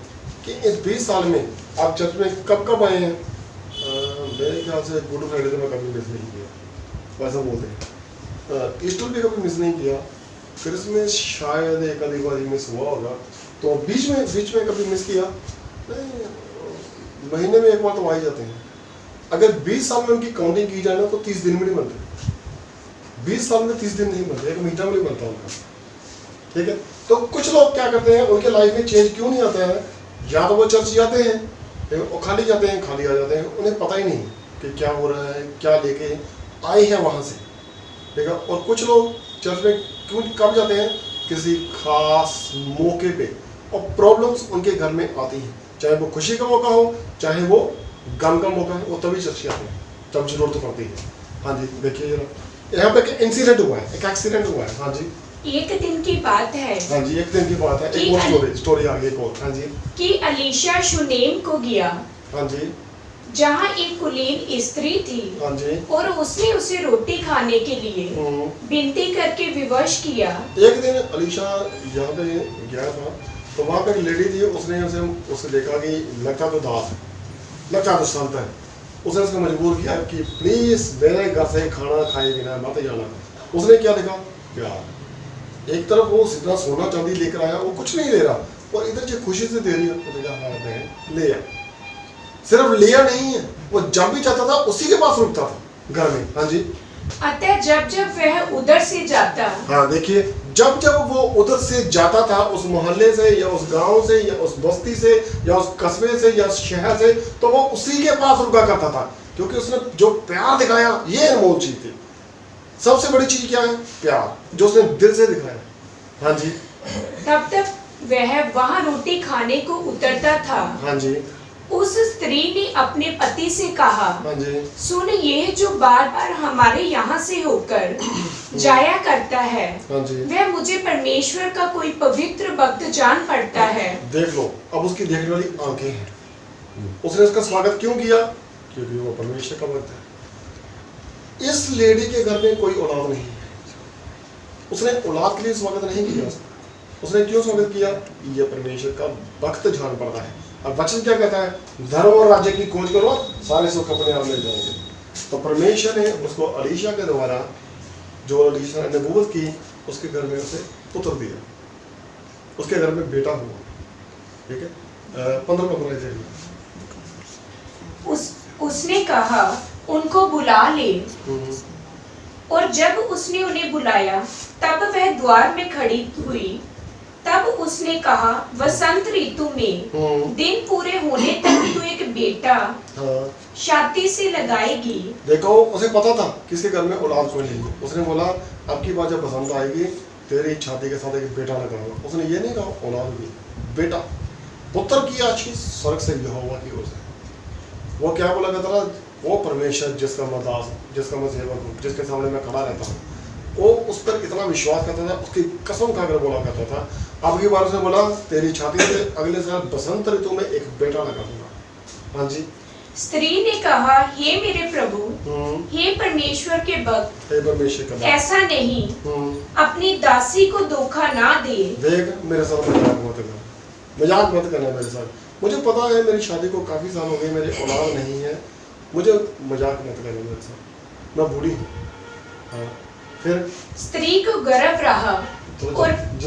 कि इस 20 साल में आप चर्च में कब कब आए हैं? मेरे ख्याल से गुड फ्राइडे तो मैं कभी मिस नहीं किया, वैसा बोलते हैं। ईस्टर भी कभी मिस नहीं किया, क्रिसमस शायद एक आधी बारी मिस हुआ होगा, तो बीच में कभी मिस किया नहीं, महीने में एक बार तो आ ही जाते हैं। अगर 20 साल में उनकी काउंटिंग की जाए ना तो 30 दिन में नहीं बनते। 20 साल में 30 दिन नहीं बनते, एक महीना में नहीं बनता उनका, ठीक है। तो कुछ लोग क्या करते हैं, उनके लाइफ में चेंज क्यों नहीं आता है, या तो वो चर्च जाते हैं वो खाली जाते हैं, खाली आ जाते हैं, उन्हें पता ही नहीं कि क्या हो रहा है, क्या लेके आए हैं वहाँ से, ठीक है। और कुछ लोग चर्च में क्यों कब जाते हैं, किसी खास मौके पे, और प्रॉब्लम्स उनके घर में आती हैं, चाहे वो खुशी का मौका हो चाहे वो गम का मौका है, वो तभी चर्च आते हैं जब जरूरत पड़ती है। हाँ जी देखिए जरा, यहाँ पे एक इंसिडेंट हुआ है, एक एक्सीडेंट हुआ है। हाँ जी, एक दिन की बात है। हाँ जी एक दिन की बात है, एक और स्टोरी आ गई एक और। हाँ जी, कि अलीशा शुनेम को गया, हाँ जी, जहाँ एक कुलीन स्त्री थी, हाँ जी, और उसने उसे रोटी खाने के लिए विनती करके विवश किया। एक दिन अलीशा यहाँ पे गया था, तो वहाँ पे एक लेडी थी, उसने उसे देखा कि लगता तो दास है, लगता तो संत है, उसने उसको मजबूर किया कि प्लीज मेरे घर से खाना खाए बिना मत जाना। उसने क्या देखा, प्यार। एक तरफ वो सीधा सोना चांदी लेकर आया, वो कुछ नहीं ले रहा, और इधर जो खुशी से दे रही है, तो देखा हाँ बहन ले आ। सिर्फ लिया नहीं है, वो जब भी चाहता था उसी के पास रुकता था घर में। हाँ जी, अतः जब जब वह उधर से जाता, हाँ देखिए, जब जब वो उधर से जाता था, उस मोहल्ले से या उस गांव से या उस बस्ती से या उस कस्बे से या उस शहर से, तो वो उसी के पास रुका करता था, क्योंकि उसने जो प्यार दिखाया ये अनमोल चीज थी। सबसे बड़ी चीज क्या है, प्यार, जो उसने दिल से दिखाया। हाँ जी, तब तक वह वहाँ रोटी खाने को उतरता था। हाँ जी, उस स्त्री ने अपने पति से कहा, हाँ जी, सुन, ये जो बार बार हमारे यहाँ से होकर जाया करता है, हाँ जी, वह मुझे परमेश्वर का कोई पवित्र भक्त जान पड़ता है। देख लो, अब उसकी देखने वाली आंखें हैं। उसने उसका स्वागत क्यों किया, क्योंकि वो परमेश्वर का भक्त है। इस लेडी के घर में कोई औलाद नहीं है, उसने औलाद के लिए स्वागत नहीं किया। उसने क्यों स्वागत किया, ये परमेश्वर का भक्त जान पड़ता है। अब वचन क्या कहता है, धर्म और राज्य की खोज करो, सारे सुख अपने आप मिल जाएंगे। तो परमेश्वर ने उसको अलीशा के द्वारा, जो अलीशा ने नबूवत की, उसके घर में उसे पुत्र दिया, उसके घर में बेटा हुआ, ठीक है। 15 उसने कहा, उनको बुला ले। और जब उसने उन्हें बुलाया, तब वह द्वार में खड़ी हुई। तब उसने कहा, वसंत ऋतु में दिन पूरे होने तक तू एक बेटा छाती से लगाएगी। देखो, उसे पता था किसके घर में औलाद कोई नहीं। उसने बोला, अब की बार जब बसंत आएगी तेरी छाती के साथ एक बेटा लगाऊंगा। उसने ये नहीं कहा औलाद भी, बेटा, पुत्र की आशीष स्वर्ग से यहोवा की ओर से। वो क्या बोला करता था, वो परमेश्वर जिसका मैं दास, जिसका मैं सेवक हूँ, जिसके सामने मैं खड़ा रहता हूँ, वो उस पर इतना विश्वास करता था, उसकी कसम खाकर बोला करता था। अब की बार उसने बोला, तेरी छाती से अगले साल बसंत ऋतु में एक बेटा लगा दूंगा। हाँ जी, स्त्री ने कहा, हे मेरे प्रभु, हे परमेश्वर के भक्त, हे परमेश्वर का भक्त, ऐसा नहीं, अपनी दासी को धोखा ना दे। देख, मेरे साथ मजाक मत करना, मजाक मत करना मेरे साथ। मुझे पता है मेरी शादी को काफी साल हो गए, मेरे औलाद नहीं है, मुझे मजाक मत करना मेरे साथ, मैं बूढ़ी हूँ। हाँ, फिर स्त्री को गर्व रहा, तो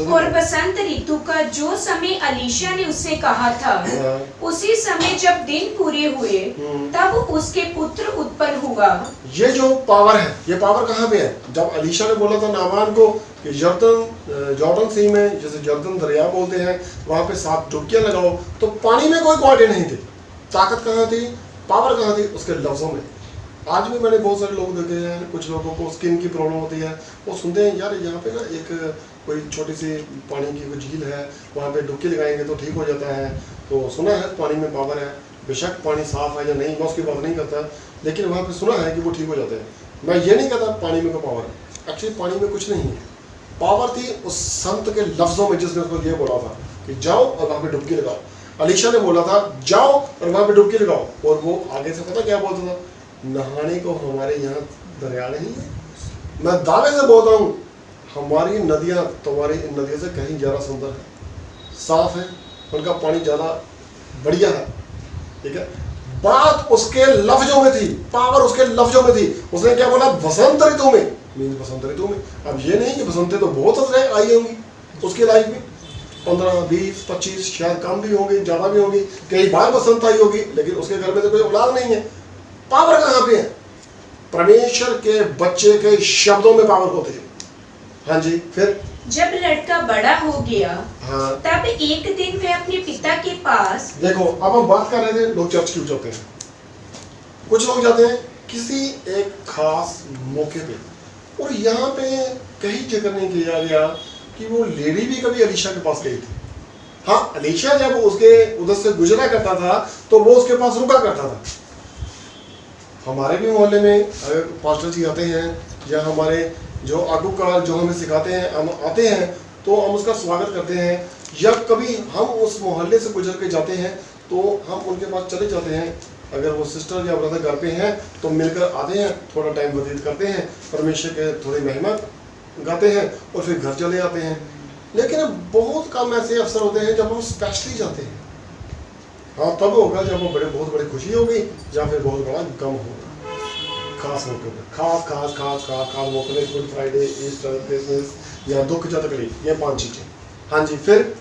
और बसंत ऋतु का जो समय अलीशा ने उससे कहा था, उसी समय जब दिन पूरे हुए, तब उसके पुत्र उत्पन्न हुआ। ये जो पावर है, ये पावर कहाँ पे है? जब अलीशा ने बोला था नामान को कि जॉर्डन सी में, जैसे जॉर्डन दरिया बोलते हैं, वहां पे 7 डुबकियां लगाओ, तो पानी में कोई क्वालिटी नहीं थी। ताकत कहाँ थी, पावर कहाँ थी? उसके लफ्जों में। आज भी मैंने बहुत सारे लोग देखे हैं, कुछ लोगों को स्किन की प्रॉब्लम होती है, वो सुनते हैं यार यहाँ पे ना एक कोई छोटी सी पानी की कोई झील है, वहाँ पे डुबकी लगाएंगे तो ठीक हो जाता है। तो सुना है पानी में पावर है, बेशक पानी साफ है या नहीं, मैं उसकी बात नहीं करता, लेकिन वहाँ पे सुना है कि वो ठीक हो जाते हैं। मैं ये नहीं कहता पानी में कोई पावर है, एक्चुअली पानी में कुछ नहीं है। पावर थी उस संत के लफ्जों में, जिसने उसको ये बोला था कि जाओ और वहाँ पे डुबकी लगाओ। अलीशा ने बोला था जाओ और वहाँ पे डुबकी लगाओ, और वो आगे से पता क्या बोलता था, नहाने को हमारे यहाँ दरिया नहीं है। मैं दावे से बोलता हूँ, हमारी नदियाँ तुम्हारी इन नदियों से कहीं ज़्यादा सुंदर है, साफ है, उनका पानी ज़्यादा बढ़िया है, ठीक है। बात उसके लफ्जों में थी, पावर उसके लफ्जों में थी। उसने क्या बोला, बसंत ऋतु में, मीन बसंत ऋतु में। अब ये नहीं कि बसंतें तो बहुत तरह आई होंगी उसकी लाइफ में, 15, 20, 25, शायद कम भी होंगी, ज्यादा भी होंगी, कई बार बसंत आई होगी, लेकिन उसके घर में तो कोई औलाद नहीं है। पावर कहाँ पे है? परमेश्वर के बच्चे के शब्दों में पावर होती है। हाँ जी, फिर जब लड़का बड़ा हो गया, हाँ, तब एक दिन वह अपने पिता के पास। देखो, अब हम बात कर रहे थे लोग चर्च क्यों जाते हैं। कुछ लोग जाते हैं किसी एक खास मौके पे, और यहाँ पे कहीं जिक्र नहीं किया गया कि वो लेडी भी कभी अलीशा के पास गई थी। हाँ, अलीशा जब उसके उधर से गुजरा करता था तो वो उसके पास रुका करता था। हमारे भी मोहल्ले में अगर पास्टर जी आते हैं या हमारे जो आगूकार जो हमें सिखाते हैं, हम आते हैं तो हम उसका स्वागत करते हैं, या कभी हम उस मोहल्ले से गुजर के जाते हैं तो हम उनके पास चले जाते हैं। अगर वो सिस्टर या ब्रदर घर पे हैं तो मिलकर आते हैं, थोड़ा टाइम व्यतीत करते हैं, परमेश्वर के थोड़ी महिमा गाते हैं और फिर घर चले आते हैं। लेकिन बहुत कम ऐसे अवसर होते हैं जब हम स्पेशली जाते हैं। हाँ, तब होगा जब वो बहुत बड़ी खुशी होगी या फिर बहुत बड़ा गम होगा, खास मौके पर, खास मौके पर, गुड फ्राइडे, ईस्टर, क्रिसमस या दुख या तकलीफ, ये 5 चीजें। हाँ जी, फिर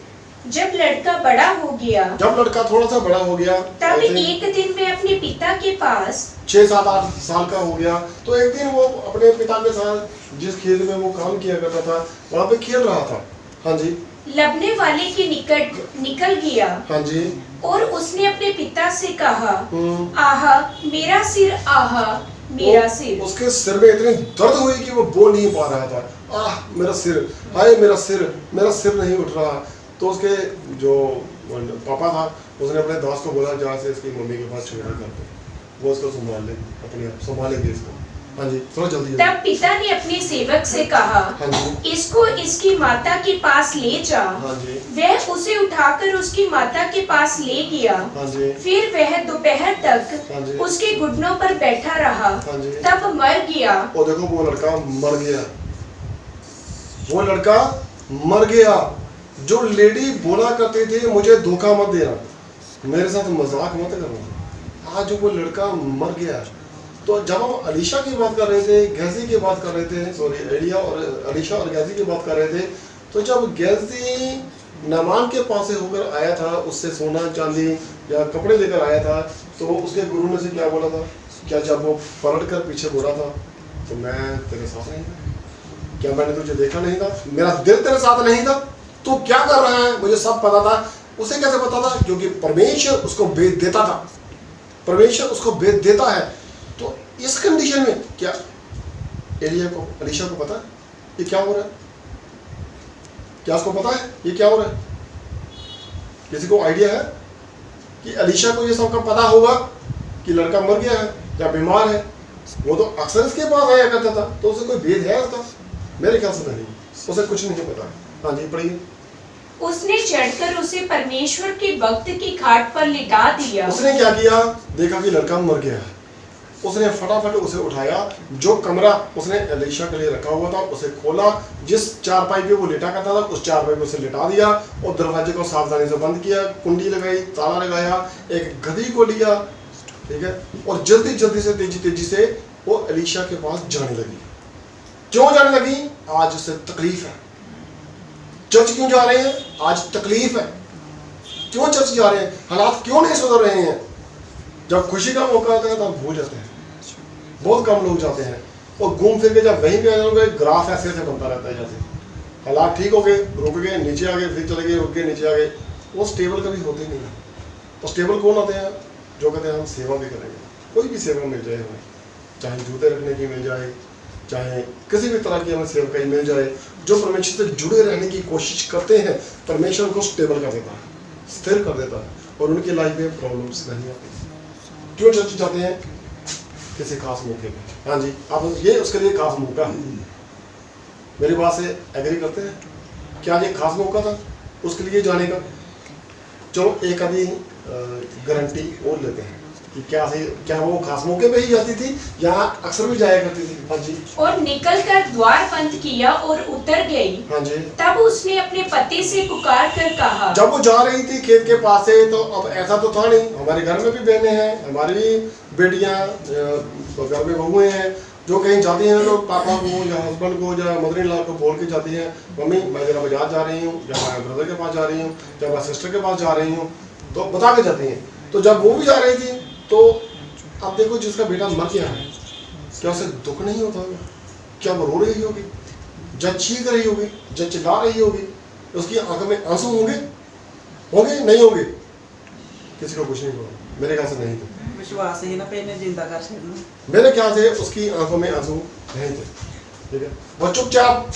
जब लड़का बड़ा हो गया, जब लड़का थोड़ा सा बड़ा हो गया, तब एक दिन वह अपने पिता के पास 6, 7, 8 साल का हो गया, तो एक दिन वो अपने पिता के साथ जिस खेत में वो काम किया करता था वहाँ पे खेल रहा था। हाँ जी, लबने वाले के निकट निकल गया। हाँ जी, और उसने अपने पिता से कहा, आहा मेरा सिर, आहा मेरा सिर। उसके सिर में इतनी दर्द हुई कि वो बोल नहीं पा रहा था। आह मेरा सिर, हाय मेरा सिर नहीं उठ रहा। तो उसके जो पापा था उसने अपने दोस्त को बोला, जहाँ से इसकी मम्मी के पास छोड़ा कर दो, वो उसको संभाल ले, अपने आप संभालेंगे इसको। हाँ जी, थोड़ा जल्दी। तब पिता ने अपने सेवक से कहा, हाँ जी, इसको इसकी माता के पास ले जा। हाँ जी, वह उसे उठाकर उसकी माता के पास ले गया। हाँ जी, फिर वह दोपहर हाँ तक जी, उसके घुटनों पर बैठा रहा, हाँ जी, तब मर गया। और देखो वो लड़का मर गया, वो लड़का मर गया। जो लेडी बोला करते थे मुझे धोखा मत देना, मेरे साथ मजाक मत करना, आज वो लड़का मर गया। तो जब हम अलीशा की बात कर रहे थे, गेजी की बात कर रहे थे, सॉरी एलिया और अलीशा और गेजी की बात कर रहे थे, तो जब गेजी नामान के पास से होकर आया था, उससे सोना चांदी या कपड़े लेकर आया था, तो उसके गुरु ने से क्या बोला था? क्या जब वो पलट कर पीछे बोला था तो मैं तेरे साथ नहीं था? क्या मैंने तुझे देखा नहीं था? मेरा दिल तेरे साथ नहीं था? तो क्या कर रहा है? मुझे सब पता था। उसे कैसे पता था? क्योंकि परमेश्वर उसको भेद देता था, परमेश्वर उसको भेद देता है। तो इस कंडीशन में क्या एलिया को, अलीशा को पता है ये क्या हो रहा है? क्या उसको पता है ये क्या हो रहा है? किसी को आइडिया है कि अलीशा को ये सब का पता होगा कि लड़का मर गया है या बीमार है? वो तो अक्सर इसके पास आया करता था, तो उसे कोई भेद है उसका? मेरे ख्याल से नहीं, उसे कुछ नहीं पता। हाँ जी, पढ़िए। उसने चढ़कर उसे परमेश्वर के भक्त की खाट पर लिटा दिया। उसने क्या किया? देखा कि लड़का मर गया है, उसने फटाफट उसे उठाया, जो कमरा उसने अलीशा के लिए रखा हुआ था उसे खोला, जिस चारपाई पे वो लेटा करता था उस चारपाई पे उसे लिटा दिया और दरवाजे को सावधानी से बंद किया, कुंडी लगाई, ताला लगाया, एक गधी को लिया, ठीक है, और जल्दी जल्दी से तेजी से वो अलीशा के पास जाने लगी। क्यों जाने लगी? आज उसे तकलीफ है। चर्च क्यों जा रहे हैं? आज तकलीफ है। क्यों चर्च जा रहे हैं? हालात क्यों नहीं सुधर रहे हैं? जब खुशी का मौका आता है तब भूल जाते हैं, बहुत कम लोग जाते हैं, और घूम फिर के जब वहीं पे आ जाओगे ग्राफ ऐसे ऐसे बनता रहता है, जैसे हालात ठीक हो गए, रुक गए, नीचे आ गए, फिर चले गए, रुक गए, नीचे आ गए। वो स्टेबल कभी होते नहीं है। तो स्टेबल कौन आते हैं? जो कहते हैं हम सेवा भी करेंगे, कोई भी सेवा मिल जाए हमें, चाहे जूते रखने की मिल जाए, चाहे किसी भी तरह की हमें सेवकाई मिल जाए, जो परमेश्वर से जुड़े रहने की कोशिश करते हैं, परमेश्वर उनको स्टेबल कर देता है, स्थिर कर देता है, और उनकी लाइफ में प्रॉब्लम्स नहीं आती। क्यों चर्च जाते हैं? किसी खास मौके पे। हाँ जी, आप ये उसके लिए खास मौका है। मेरी बात से एग्री करते हैं? क्या ये खास मौका था उसके लिए जाने का? चलो एक आधी गारंटी और लेते हैं कि क्या वो खास मौके पे ही जाती थी या अक्सर भी जाया करती थी? हाँ जी। और निकलकर द्वार बंद किया और उतर गई। हाँ जी। तब उसने अपने पति से पुकार कर कहा, जब वो जा रही थी खेत के पास से, तो अब ऐसा तो था नहीं, हमारे घर में भी बहनें हैं, हमारी भी बेटियां घर में बहुएं हैं, जो कहीं जाती हैं तो पापा को या हस्बैंड को या मदर इन लॉ को बोल के जाती हैं, मम्मी मैं जरा बाजार जा रही हूँ, या मैं ब्रदर के पास जा रही हूँ, या मैं सिस्टर के पास जा रही हूँ, तो बता के जाती हैं। तो जब वो भी जा रही थी तो अब देखो जिसका बेटा मर गया है, क्या उसे दुख नहीं होता होगा? क्या वो रो रही होगी, जब चीख रही होगी, जब चिल्ला रही होगी, उसकी आंखों में आंसू होंगे? होंगे नहीं होंगे? किसी को कुछ नहीं होगा, मेरे ख्याल से नहीं थे। विश्वास ही ना पेने जिंदा कर सकना। मेरे ख्याल से उसकी आंखों में आंसू नहीं थे, ठीक है। वो चुपचाप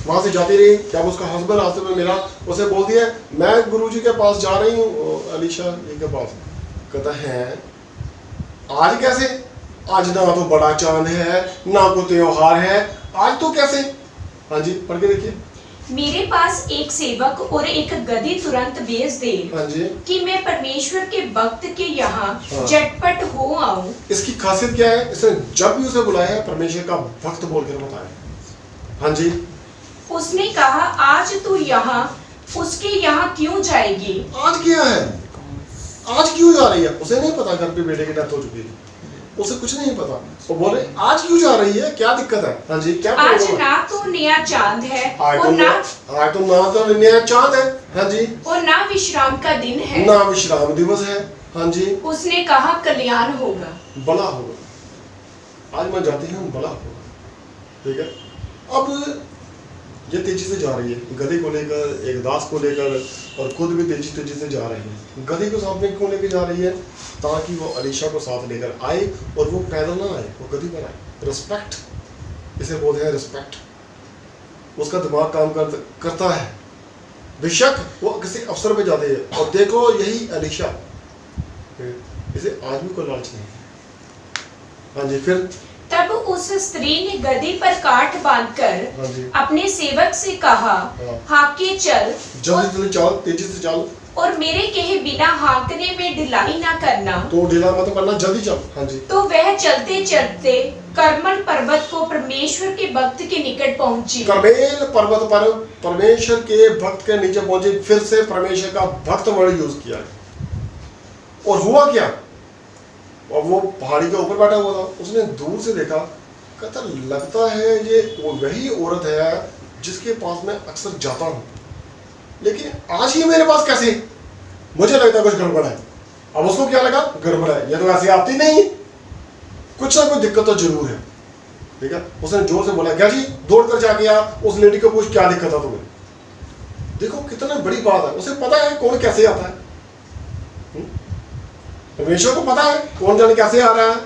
वहां से जाती रही। जब उसका हस्बैंड रास्ते में मिला, उसे बोल दिया मैं गुरुजी के पास जा रही हूँ, अलीशा जी के पास। कहता है आज कैसे? आज ना तो बड़ा चांद है, ना कोई त्योहार है, आज तो कैसे? हाँ जी, पढ़ के देखिए। मेरे पास एक सेवक और एक गधी तुरंत भेज दे, हाँ जी, कि मैं परमेश्वर के भक्त के यहाँ हाँ। झटपट हो आऊं। इसकी खासियत क्या है? इसने जब भी उसे बुलाया है परमेश्वर का भक्त बोलकर बताया। हाँ जी, उसने कहा आज तू यहाँ उसके यहाँ क्यों जाएगी? आज क्या है? आज क्यों जा रही है? उसे नहीं पता घर पे बेटे की डेथ हो चुकी है, उसे कुछ नहीं पता। वो बोले आज क्यों जा रही है, क्या दिक्कत है? हाँ जी, क्या आज प्रॉब्लम है? ना तो नया चांद है आज और तो ना नया चांद है। हाँ जी, और ना विश्राम का दिन है। ना विश्राम दिवस है। हाँ जी, उसने कहा कल्याण होगा। भला होगा। आज मैं जाती हूँ, भला होगा, ठीक है। अब ये तेजी से जा रही है, गधे को लेकर, एक दास को लेकर, और खुद भी तेजी से जा रही है। गधे को साथ में क्यों लेकर जा रही है? ताकि वो अलीशा को साथ लेकर आए, और वो पैदल ना आए, वो गधी पर आए। रिस्पेक्ट, इसे बोलते हैं रिस्पेक्ट। उसका दिमाग काम करता है, बेशक वो किसी अफसर पे जाते हैं। और देखो यही अलीशा, इसे आज भी कोई लालच नहीं है। हाँ जी, फिर तब उस स्त्री ने गधी पर काठ बांधकर हाँ जी, अपने सेवक से कहा हाँके चल जल्दी चल, तेजी से चल, और मेरे कहे बिना हाँकने में ढिलाई ना करना। तो ढीला मत करना, जल्दी चल। हाँ जी, तो वह चलते चलते करमल पर्वत को परमेश्वर के भक्त के निकट पहुंची। करमेल पर्वत पर परमेश्वर के भक्त के नीचे पहुंचे। फिर से परमेश्वर का भक्त वर्ड यूज किया है। और हुआ क्या? और वो पहाड़ी के ऊपर बैठा हुआ था। उसने दूर से देखा, कहता लगता है ये वो वही औरत है जिसके पास मैं अक्सर जाता हूँ, लेकिन आज ही मेरे पास कैसे? मुझे लगता है कुछ गड़बड़ है। अब उसको क्या लगा? गड़बड़ है, ये तो ऐसे आती नहीं, कुछ ना कुछ दिक्कत तो जरूर है, ठीक है। उसने जोर से बोला, क्या जी? दौड़ कर जाके आ, उस लेडी को पूछ क्या दिक्कत है तुम्हें। देखो कितना बड़ी बात है, उसे पता है कौन कैसे आता है। परमेश्वर को पता है कौन जाने कैसे आ रहा है,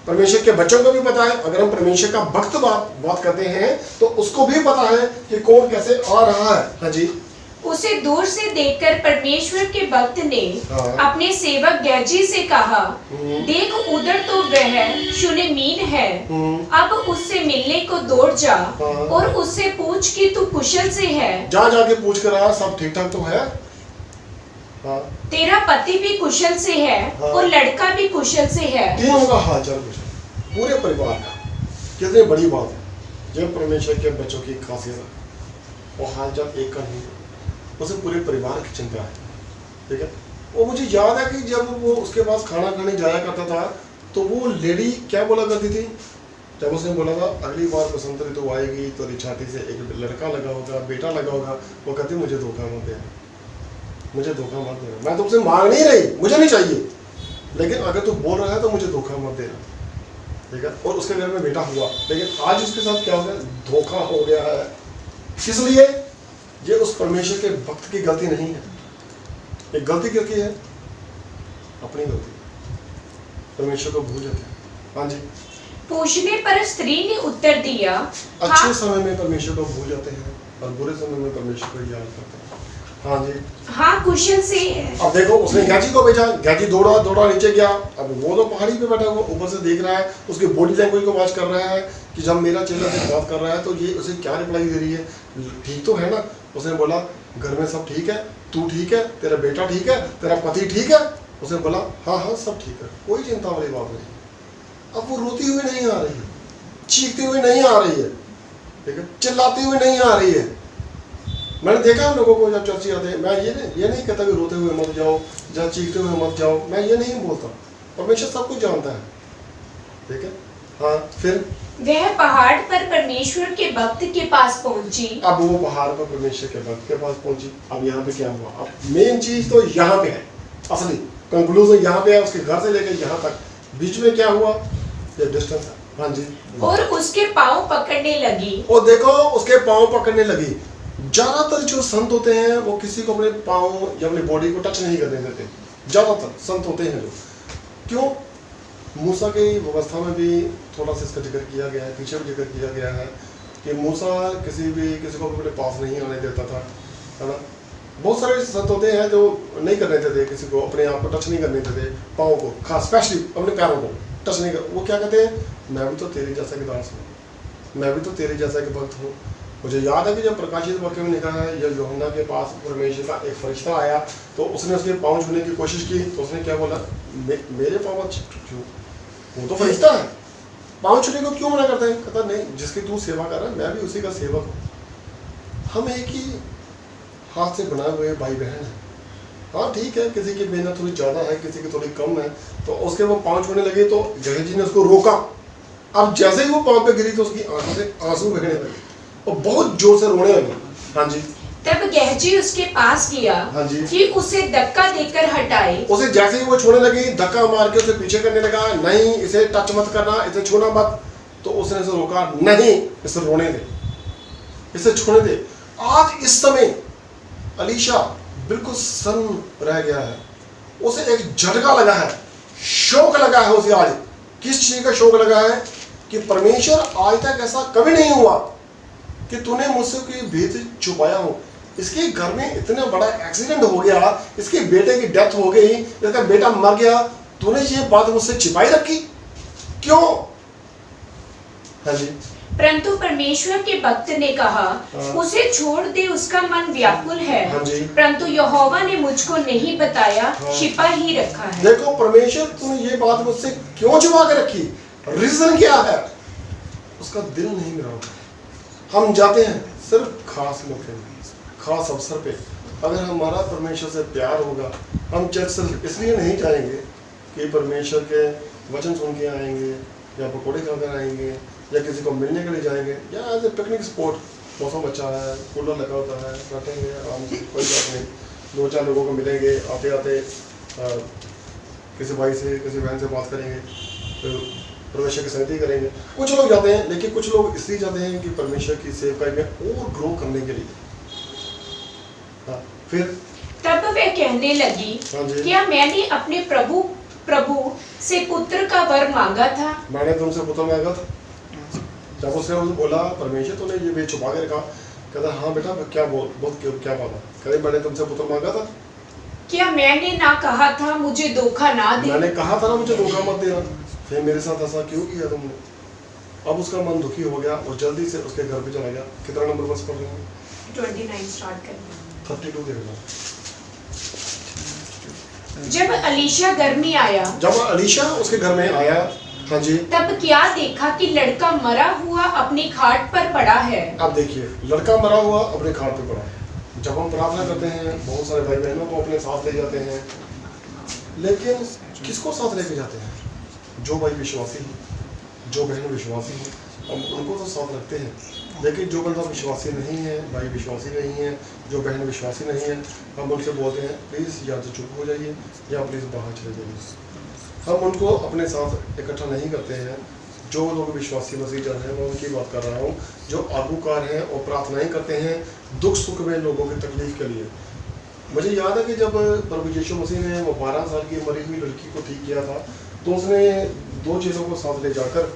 परमेश्वर के बच्चों को भी पता है। अगर हम परमेश्वर का भक्त बात करते हैं तो उसको भी पता है कि कौन कैसे आ रहा है। हाँ जी, उसे दूर से देखकर परमेश्वर के भक्त ने हाँ। अपने सेवक गेजी से कहा, देख उधर तो वह शुनेमीन है, अब उससे मिलने को दौड़ जा हाँ। और उससे पूछ कि तू कुशल से है। जाके पूछ कर आ, सब ठीक ठाक तो है। हाँ। तेरा पति भी कुशल से है हाँ। और लड़का भी कुशल से है। तीनों का हाल चाल कुशल, पूरे परिवार का। कितनी बड़ी बात है जब परमेश्वर के बच्चों की खासियत है। और हाल चाल एक का नहीं, उसे पूरे परिवार की चिंता है, ठीक है। और मुझे याद है कि जब वो उसके पास खाना खाने जाया करता था तो वो लेडी क्या बोला करती थी? जब उसने बोला था अगली बार बसंत ऋतु आएगी तो छाती से एक लड़का लगा होगा, बेटा लगा होगा, वो कहती मुझे धोखा मत देना, मुझे धोखा मत देना, मैं तुमसे मांग नहीं रही, मुझे नहीं चाहिए, लेकिन अगर तू बोल रहा है तो मुझे धोखा मत देना, ठीक है। और उसके घर में बेटा हुआ, लेकिन आज उसके साथ क्या हो गया? धोखा हो गया है। किस लिए? ये उस परमेश्वर के भक्त की गलती नहीं है। एक गलती किसकी है? अपनी गलती। परमेश्वर को भूल जाते हैं। हाँ जी, पूछने पर स्त्री ने उत्तर दिया, अच्छे समय में परमेश्वर को भूल जाते हैं और बुरे समय में परमेश्वर को याद करते हैं। हाँ जी, हाँ कुशल से है। अब देखो उसने गैजी को भेजा, गैजी दौड़ा नीचे गया। अब वो तो पहाड़ी पे बैठा हुआ ऊपर से देख रहा है, उसकी बॉडी लैंग्वेज को वॉच कर रहा है कि जब मेरा चेहरा से बात कर रहा है तो ये उसे क्या रिप्लाई दे रही है, ठीक तो है ना। उसने बोला घर में सब ठीक है, तू ठीक है, तेरा बेटा ठीक है, तेरा पति ठीक है। उसने बोला हाँ हाँ सब ठीक है, कोई चिंता वाली बात नहीं। अब वो रोती हुई नहीं आ रही है, चीखती हुई नहीं आ रही है, ठीक है, चिल्लाती हुई नहीं आ रही है। मैंने देखा लोगों को जब चर्च आते हैं, मैं ये नहीं कहता कि रोते हुए मत जाओ, जब चीखते हुए मत जाओ, मैं ये नहीं बोलता। परमेश्वर सब कुछ जानता है, ठीक है। हाँ फिर वह पहाड़ पर परमेश्वर के भक्त के पास पहुंची। अब वो पहाड़ पर परमेश्वर के भक्त के पास पहुंची। अब यहाँ पे क्या हुआ? अब मेन चीज तो यहाँ पे है, असली कंक्लूजन यहाँ पे है, उसके घर से लेकर यहाँ तक। बीच में क्या हुआ? ये डिस्टेंस है। हाँ जी। और उसके पाँव पकड़ने लगी। और देखो उसके पाँव पकड़ने लगी। ज्यादातर जो संत होते हैं वो किसी को अपने पाँव या अपनी बॉडी को टच नहीं करने देते। ज्यादातर संत होते हैं जो, क्यों? मूसा की व्यवस्था में भी थोड़ा सा इसका जिक्र किया गया है, पीछे भी जिक्र किया गया है कि मूसा किसी को अपने पास नहीं आने देता था, है ना। बहुत सारे संत होते हैं जो नहीं करने देते किसी को, अपने आप को टच नहीं करने देते, पाँव को, खास स्पेशली अपने पैरों को टच नहीं कर। वो क्या कहते हैं? मैं भी तो तेरे जैसा कि दास हूँ, मैं भी तो तेरे जैसा कि भक्त हूँ। मुझे याद है कि जब प्रकाशित वाक्य में लिखा है या यूहन्ना के पास परमेश्वर का एक फरिश्ता आया तो उसने उसके पाँव छूने की कोशिश की, तो उसने क्या बोला? मेरे पाँव क्यों? वो तो फरिश्ता है, पाँव छूने को क्यों मना करता है? कहता नहीं, जिसकी तू सेवा कर रहा है मैं भी उसी का सेवक हूँ। हम एक ही हाथ से बनाए हुए भाई बहन है। हाँ ठीक है, किसी की मेहनत थोड़ी ज़्यादा है, किसी की थोड़ी कम है, तो उसके वो पाँव छूने लगे तो जहेज जी ने उसको रोका। अब जैसे ही वो पाँव पे गिरी तो उसकी आंखों से आंसू बहने लगे और बहुत जोर से रोने लगे। हाँ जी। तब गेहजी उसके पास गया। हाँ जी। कि उसे धक्का देकर हटाए। उसे जैसे ही वो छोड़ने लगी, धक्का मार के उसे पीछे करने लगा, नहीं इसे टच मत करना, इसे छूना मत। तो उसने उसे रोका, नहीं इसे रोने दे, इसे छूने दे। आज इस समय अलीशा बिल्कुल सन्न रह गया है, उसे एक झटका लगा है, शौक लगा है उसे। आज किस चीज का शौक लगा है? कि परमेश्वर आज तक ऐसा कभी नहीं हुआ कि तूने मुझसे कोई भेद छुपाया हो। इसके घर में इतना बड़ा एक्सीडेंट हो गया, इसके बेटे की डेथ हो गई, इसका बेटा मर गया, तूने ये बात मुझसे छिपाई रखी क्यों? हाँ जी। परंतु परमेश्वर के भक्त ने कहा, उसे छोड़ दे, उसका मन व्याकुल है। हाँ जी। परंतु यहोवा ने मुझको नहीं बताया, छिपा ही रखा है। देखो परमेश्वर तूने ये बात मुझसे क्यों छुपा के रखी? रीजन क्या है? उसका दिल नहीं मेरा होता। हम जाते हैं सिर्फ खास मौके में, खास अवसर पे। अगर हमारा परमेश्वर से प्यार होगा, हम चर्च सिर्फ इसलिए नहीं जाएंगे कि परमेश्वर के वचन सुन के आएंगे या पकौड़े खाकर आएंगे या किसी को मिलने के लिए जाएंगे या एज ए पिकनिक स्पॉट, मौसम अच्छा है, कूलर लगा होता है, बैठेंगे आराम से, कोई बात नहीं, 2-4 लोगों को मिलेंगे, आते आते किसी भाई से किसी बहन से बात करेंगे, फिर परमेश्वर की संगति करेंगे। कुछ लोग जाते हैं, लेकिन कुछ लोग इसलिए जाते हैं कि परमेश्वर की सेवकाई में और ग्रो करने के लिए। हाँ, फिर तब वह कहने लगी, क्या मैंने अपने प्रभु से पुत्र का वर मांगा था? मैंने तुमसे पुत्र मांगा था। जब उसने बोला परमेश्वर तूने ये भी छुपा के रखा, कहता हाँ बेटा क्या क्या बात? कहते मैंने तुमसे पुत्र मांगा था। क्या मैंने ना कहा था मुझे धोखा ना दे? मैंने कहा था ना मुझे धोखा मत देना, फिर मेरे साथ ऐसा क्यों किया तुमने? अब उसका मन दुखी हो गया और जल्दी से उसके घर पे चला गया। कितना नंबर बस पढ़ रहे हैं? 29 स्टार्ट करना। 32 देख लो। जब अलीशा घर में आया, जब अलीशा उसके घर में आया, हाँ जी, तब क्या देखा कि लड़का मरा हुआ अपनी खाट पर पड़ा है। अब देखिए लड़का मरा हुआ अपने खाट पे पड़ा है। जब हम प्रार्थना करते हैं बहुत सारे भाई बहनों को अपने साथ ले जाते हैं, लेकिन किसको साथ लेके जाते हैं? जो भाई विश्वासी है, जो बहन विश्वासी है, हम उनको तो साथ रखते हैं। लेकिन जो बंदा विश्वासी नहीं है, भाई विश्वासी नहीं है, जो बहन विश्वासी नहीं है, हम उनसे बोलते हैं प्लीज़ या तो चुप हो जाइए या प्लीज़ बाहर चले जाइए। हम उनको अपने साथ इकट्ठा नहीं करते हैं। जो लोग विश्वासी मसीह जन हैं, मैं उनकी बात कर रहा हूँ, जो आगूकार हैं और प्रार्थनाएं करते हैं दुख सुख में लोगों की तकलीफ के लिए। मुझे याद है कि जब प्रभु यीशु मसीह ने वो 12 साल की मरी हुई लड़की को ठीक किया था, तो उसने 2 चेलों को साथ ले जाकर,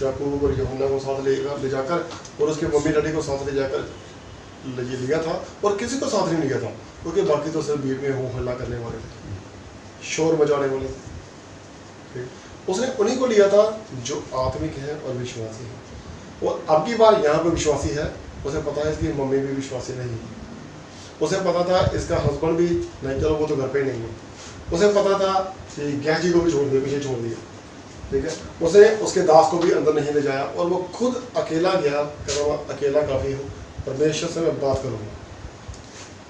याकूब और यूहन्ना को साथ ले जाकर और उसके मम्मी डैडी को साथ ले जाकर ये लिया था, और किसी को साथ नहीं लिया था क्योंकि बाकी तो सिर्फ भीड़ में हो हल्ला करने वाले थे, शोर मचाने वाले थे। उसने उन्हीं को लिया था जो आत्मिक है और विश्वासी है। और अब की बार यहाँ पर विश्वासी है, उसे पता है इसकी मम्मी भी विश्वासी नहीं है, उसे पता था इसका हस्बैंड भी नहीं, चलो वो तो घर पे नहीं है, उसे पता था कि गैस जी को भी छोड़ दिया, पीछे छोड़ दिया, ठीक है। उसे उसके दास को भी अंदर नहीं ले जाया और वो खुद अकेला गया, कहना अकेला काफ़ी हूँ, परमेश्वर से मैं बात करूँगा।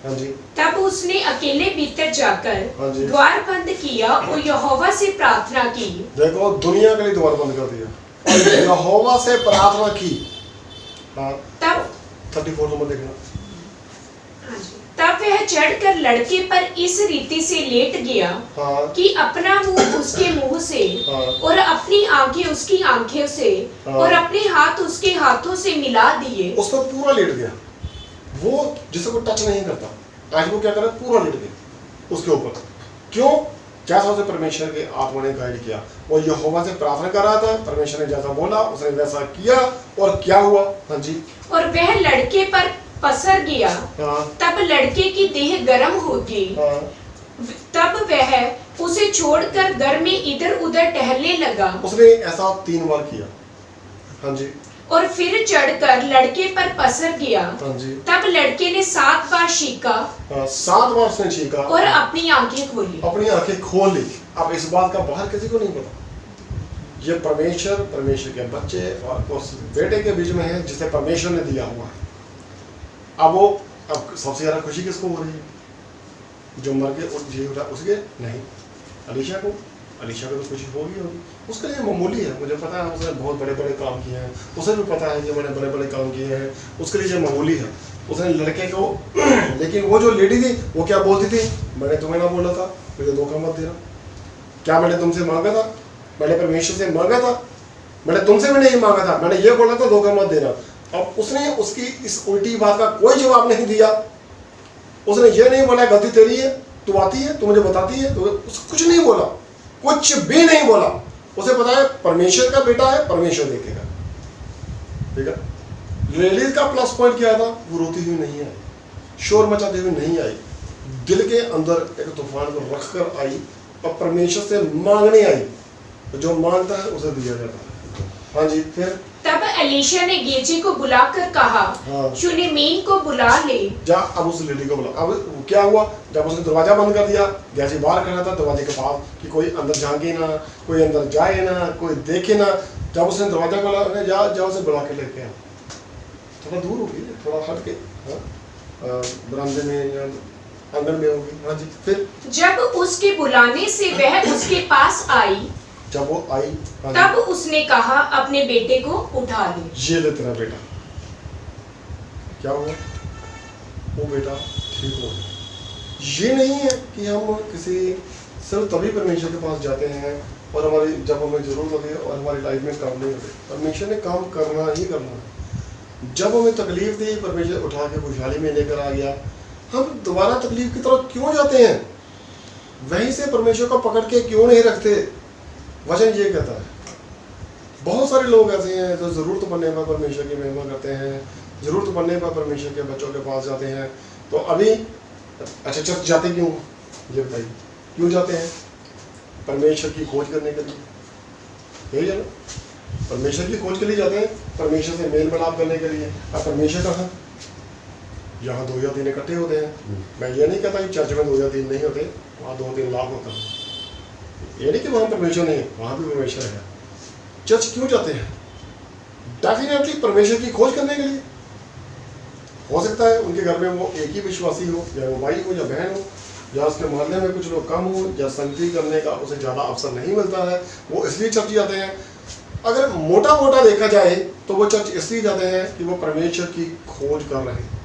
हाँ जी। तब उसने अकेले भीतर जाकर हाँ जी, द्वार बंद किया और यहोवा से प्रार्थना की। देखो दुनिया के लिए द्वार बंद कर दिया, और यहोवा से प्रार्थना की। हाँ, तब 34 नंबर देखना। तब वह चढ़कर लड़के पर इस रीति से लेट गया हाँ, कि अपना मुंह उसके मुंह से हाँ, और अपनी आंखें उसकी आंखें से हाँ, और अपने हाथ उसके हाथों से मिला दिए। उस पर पूरा लेट गया, वो जिसे को टच नहीं करता, आज वो क्या कर रहा है, पूरा लेट गया उसके ऊपर। क्यों? जैसा उसे परमेश्वर के आत्मा ने गाइड किया, वो यहोवा से प्रार्थना कर रहा था, परमेश्वर ने जैसा बोला उसने वैसा किया, और क्या हुआ? हाँ जी। और वह लड़के पर पसर गया। हाँ, तब लड़के की देह गर्म होगी। हाँ, तब वह उसे छोड़कर घर में इधर उधर टहलने लगा। उसने ऐसा 3 बार किया। हाँ जी, और फिर चढ़कर लड़के पर पसर गया। हाँ जी, तब लड़के ने 7 बार छींका हाँ, 7 बार उसने छींका और अपनी आंखें खोली। अपनी आंखें खोल ली। अब इस बात का बाहर किसी को नहीं पता, ये परमेश्वर के बच्चे और उस बेटे के बीच में है जिसे परमेश्वर ने दिया हुआ है। अब सबसे ज्यादा खुशी किसको हो रही है? जो मर के जी उठा उसके नहीं, अलीशा को तो खुशी होगी। उसके लिए मामूली है, मुझे पता है उसने बहुत बड़े बड़े काम किए हैं, उसे भी पता है कि मैंने बड़े बड़े काम किए हैं, उसके लिए ये मामूली है। उसने लड़के को लेकिन वो जो लेडी थी वो क्या बोलती थी? मैंने तुम्हें ना बोला था मुझे धोखा मत देना। क्या मैंने तुमसे मांगा था? मैंने परमेश्वर से मांगा था? मैंने तुमसे भी नहीं मांगा था, मैंने ये बोला था धोखा मत देना। अब उसने उसकी इस उल्टी बात का कोई जवाब नहीं दिया। उसने ये नहीं बोला गलती तेरी है, तू आती है, तू मुझे बताती है, तो कुछ नहीं बोला, कुछ भी नहीं बोला। उसे पता है परमेश्वर का बेटा है, परमेश्वर देखेगा। ठीक है। लेडीज का प्लस पॉइंट क्या था? वो रोती हुई नहीं आई, शोर मचाते हुए नहीं आई, दिल के अंदर एक तूफान को रख कर आई और परमेश्वर से मांगने आई। तो जो मांगता है उसे दिया जाता है। हाँ जी, फिर तब एलीशा ने गेजी को बुलाकर कहा, हाँ, शुनेमीन को बुला ले। जा। अब उस लेडी को बुला। अब क्या हुआ? जब उसने दरवाजा बंद कर दिया, गेजी बाहर खड़ा था दरवाजे के पास कि कोई अंदर झांके ना, कोई अंदर जाए ना, कोई देखे ना। जब उसने दरवाजा खोला, जा उसे बुला के लेके आ। थोड़ा दूर होगी, थोड़ा हट के, बरामदे में या आंगन में होगी। हाँ जी, फिर जब उसके बुलाने से वह उसके पास आई, जब वो आई, तब उसने कहा, अपने बेटे को उठा ले। ये ले तेरा बेटा। क्या हुआ? वो बेटा ठीक हो गया। ये नहीं है कि हम किसी सिर्फ तभी परमेश्वर के पास जाते हैं और हमारी जब हमें जरूरत होती है और हमारी लाइफ में काम नहीं होते। परमेश्वर ने काम करना ही करना है। जब हमें तकलीफ दी, परमेश्वर उठा के खुशहाली में लेकर आ गया। हम दोबारा तकलीफ की तरफ क्यों जाते हैं? वहीं से परमेश्वर को पकड़ के क्यों नहीं रखते? वचन ये कहता है। बहुत सारे लोग ऐसे हैं जो जरूरत पड़ने पर परमेश्वर की महिमा करते हैं, जरूरत पड़ने पर परमेश्वर के बच्चों के पास जाते हैं। तो अभी अच्छा, चर्च जाते क्यों? ये बताइए, क्यों जाते हैं? परमेश्वर की खोज करने के लिए, यही है ना? परमेश्वर की खोज के लिए जाते हैं, परमेश्वर से मेल मिलाप करने के लिए। अब परमेश्वर कहाँ? यहाँ 2 या 3 इकट्ठे होते हैं। मैं ये नहीं कहता कि चर्च में 2 या 3 नहीं होते, वहाँ 2-3 लाख होता है। ये नहीं कि वहाँ परमेश्वर नहीं है, वहाँ भी परमेश्वर है। चर्च क्यों जाते हैं? डेफिनेटली परमेश्वर की खोज करने के लिए। हो सकता है उनके घर में वो एक ही विश्वासी हो, या वो भाई हो या बहन हो, या उसके मोहल्ले में कुछ लोग कम हो, या संगति करने का उसे ज़्यादा अवसर नहीं मिलता है, वो इसलिए चर्च जाते हैं। अगर मोटा मोटा देखा जाए तो वो चर्च इसलिए जाते हैं कि वो परमेश्वर की खोज कर रहे हैं।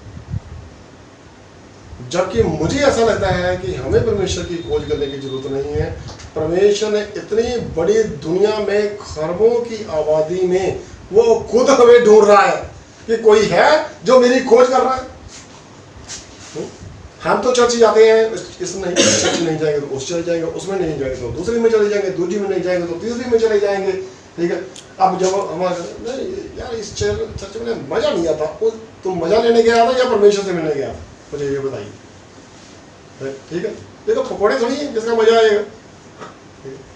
जबकि मुझे ऐसा लगता है कि हमें परमेश्वर की खोज करने की जरूरत नहीं है। परमेश्वर ने इतनी बड़ी दुनिया में खरबों की आबादी में वो खुद हमें ढूंढ रहा है कि कोई है जो मेरी खोज कर रहा है। हम तो चर्च जाते हैं, इस नहीं चर्च नहीं जाएंगे तो उस चले जाएंगे, उसमें नहीं जाएंगे तो दूसरी में चले जाएंगे, दूसरी में नहीं जाएंगे तो तीसरी में चले जाएंगे। ठीक है। अब जब हमारे नहीं यार इस चर्च में मजा नहीं आता, तुम मजा लेने गया था या परमेश्वर से मिलने गया था? मुझे ये बताइए। ठीक है। ये तो पकौड़े थोड़ी है जिसका मजा आएगा।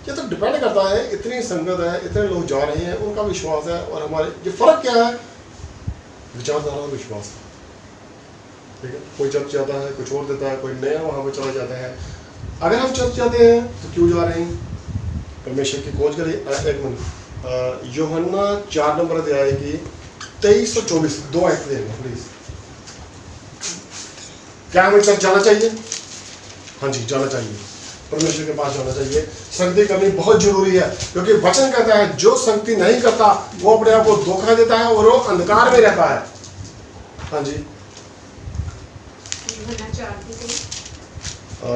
ये तो डिपेंड करता है, इतनी संगत है, इतने लोग जा रहे हैं, उनका विश्वास है और हमारे ये फर्क क्या है? विचारधारा और विश्वास। ठीक है। कोई चर्च जाता है, कुछ और देता है, कोई नया वहाँ पर चला जाता है। अगर हम चर्च जाते हैं तो क्यों जा रहे हैं? परमेश्वर की खोज करिए। एक मिनट, यूहन्ना 4 नंबर अध्याय की 23 और 24 2 आयत देना प्लीज। क्या हमें चर्च जाना चाहिए? हाँ जी, जाना चाहिए। परमेश्वर के पास जाना चाहिए। संगति करनी बहुत जरूरी है, क्योंकि वचन कहता है जो संगति नहीं करता वो अपने आप को धोखा देता है और वो अंधकार में रहता है। हाँ जी,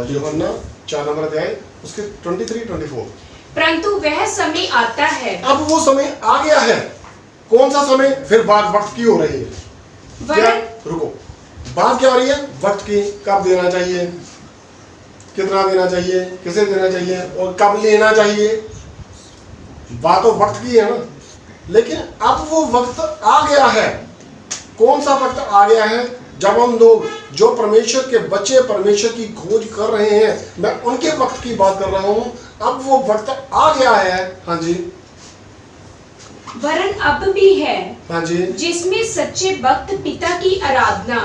यूहन्ना 4 नंबर अध्याय उसके 23-24। परंतु वह समय आता है, अब वो समय आ गया है। कौन सा समय? फिर बात वक्त की हो रही है। क्या? रुको, बात क्या हो रही है? वक्त की। कब देना चाहिए, कितना देना चाहिए, किसे देना चाहिए और कब लेना चाहिए। बात तो वक्त की है ना, लेकिन अब वो वक्त आ गया है। कौन सा वक्त आ गया है? जब हम लोग जो परमेश्वर के बच्चे परमेश्वर की खोज कर रहे हैं, मैं उनके वक्त की बात कर रहा हूं। अब वो वक्त आ गया है। हाँ जी, वरन अब भी है, हाँ जी, जिसमें सच्चे भक्त पिता की आराधना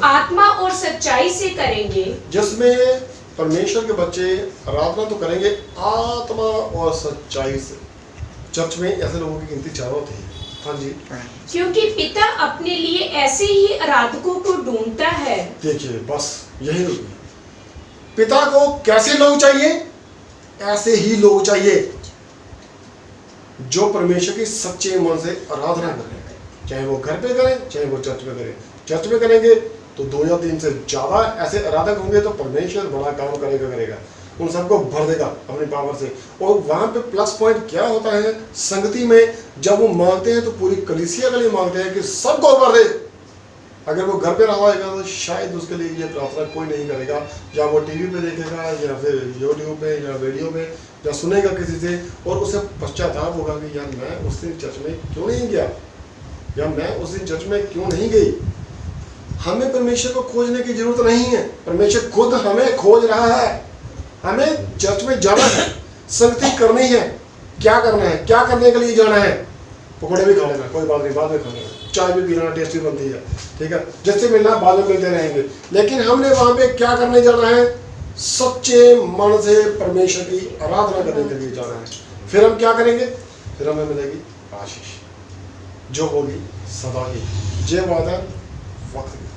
आत्मा और सच्चाई से करेंगे। जिसमें परमेश्वर के बच्चे आराधना तो करेंगे आत्मा और सच्चाई से। चर्च में ऐसे लोगों की गिनती 4 होती है। हाँ जी, क्योंकि पिता अपने लिए ऐसे ही आराधकों को ढूंढता है। देखिए, बस यही होगी। पिता को कैसे लोग चाहिए? ऐसे ही लोग चाहिए जो परमेश्वर की सच्चे मन से आराधना करें, चाहे वो घर पे करें, चाहे वो चर्च में करें। चर्च में करेंगे तो 2 या 3 से ज़्यादा ऐसे आराधक होंगे तो परमेश्वर बड़ा काम करेगा, उन सबको भर देगा अपनी पावर से। और वहाँ पे प्लस पॉइंट क्या होता है? संगति में जब वो मांगते हैं तो पूरी कलीसिया के लिए मांगते हैं कि सबको भर दे। अगर वो घर पे रहा होगा तो शायद उसके लिए ये प्रार्थना कोई नहीं करेगा, या वो टीवी पे देखेगा या फिर यूट्यूब पे या वीडियो में या सुनेगा किसी से, और उसे पश्चाताप होगा कि यार मैं उस दिन चर्च में क्यों नहीं गया, या मैं उस दिन चर्च में क्यों नहीं गई। हमें परमेश्वर को खोजने की जरूरत नहीं है, परमेश्वर खुद हमें खोज रहा है। हमें चर्च में जाना है, संगति करनी है। क्या करना है? क्या करने के लिए जाना है? पकौड़े भी खा लेना, कोई बात नहीं, बाद में खा लेना। चाय भी पीना, टेस्टी बनती है, ठीक है। जिससे मिलना बाद में मिलते रहेंगे, लेकिन हमने वहां पे क्या करने जाना है? सच्चे मन से परमेश्वर की आराधना करने के लिए जाना है। फिर हम क्या करेंगे? फिर हमें मिलेगी आशीष जो होगी सदा की। ये बात है वक्त की,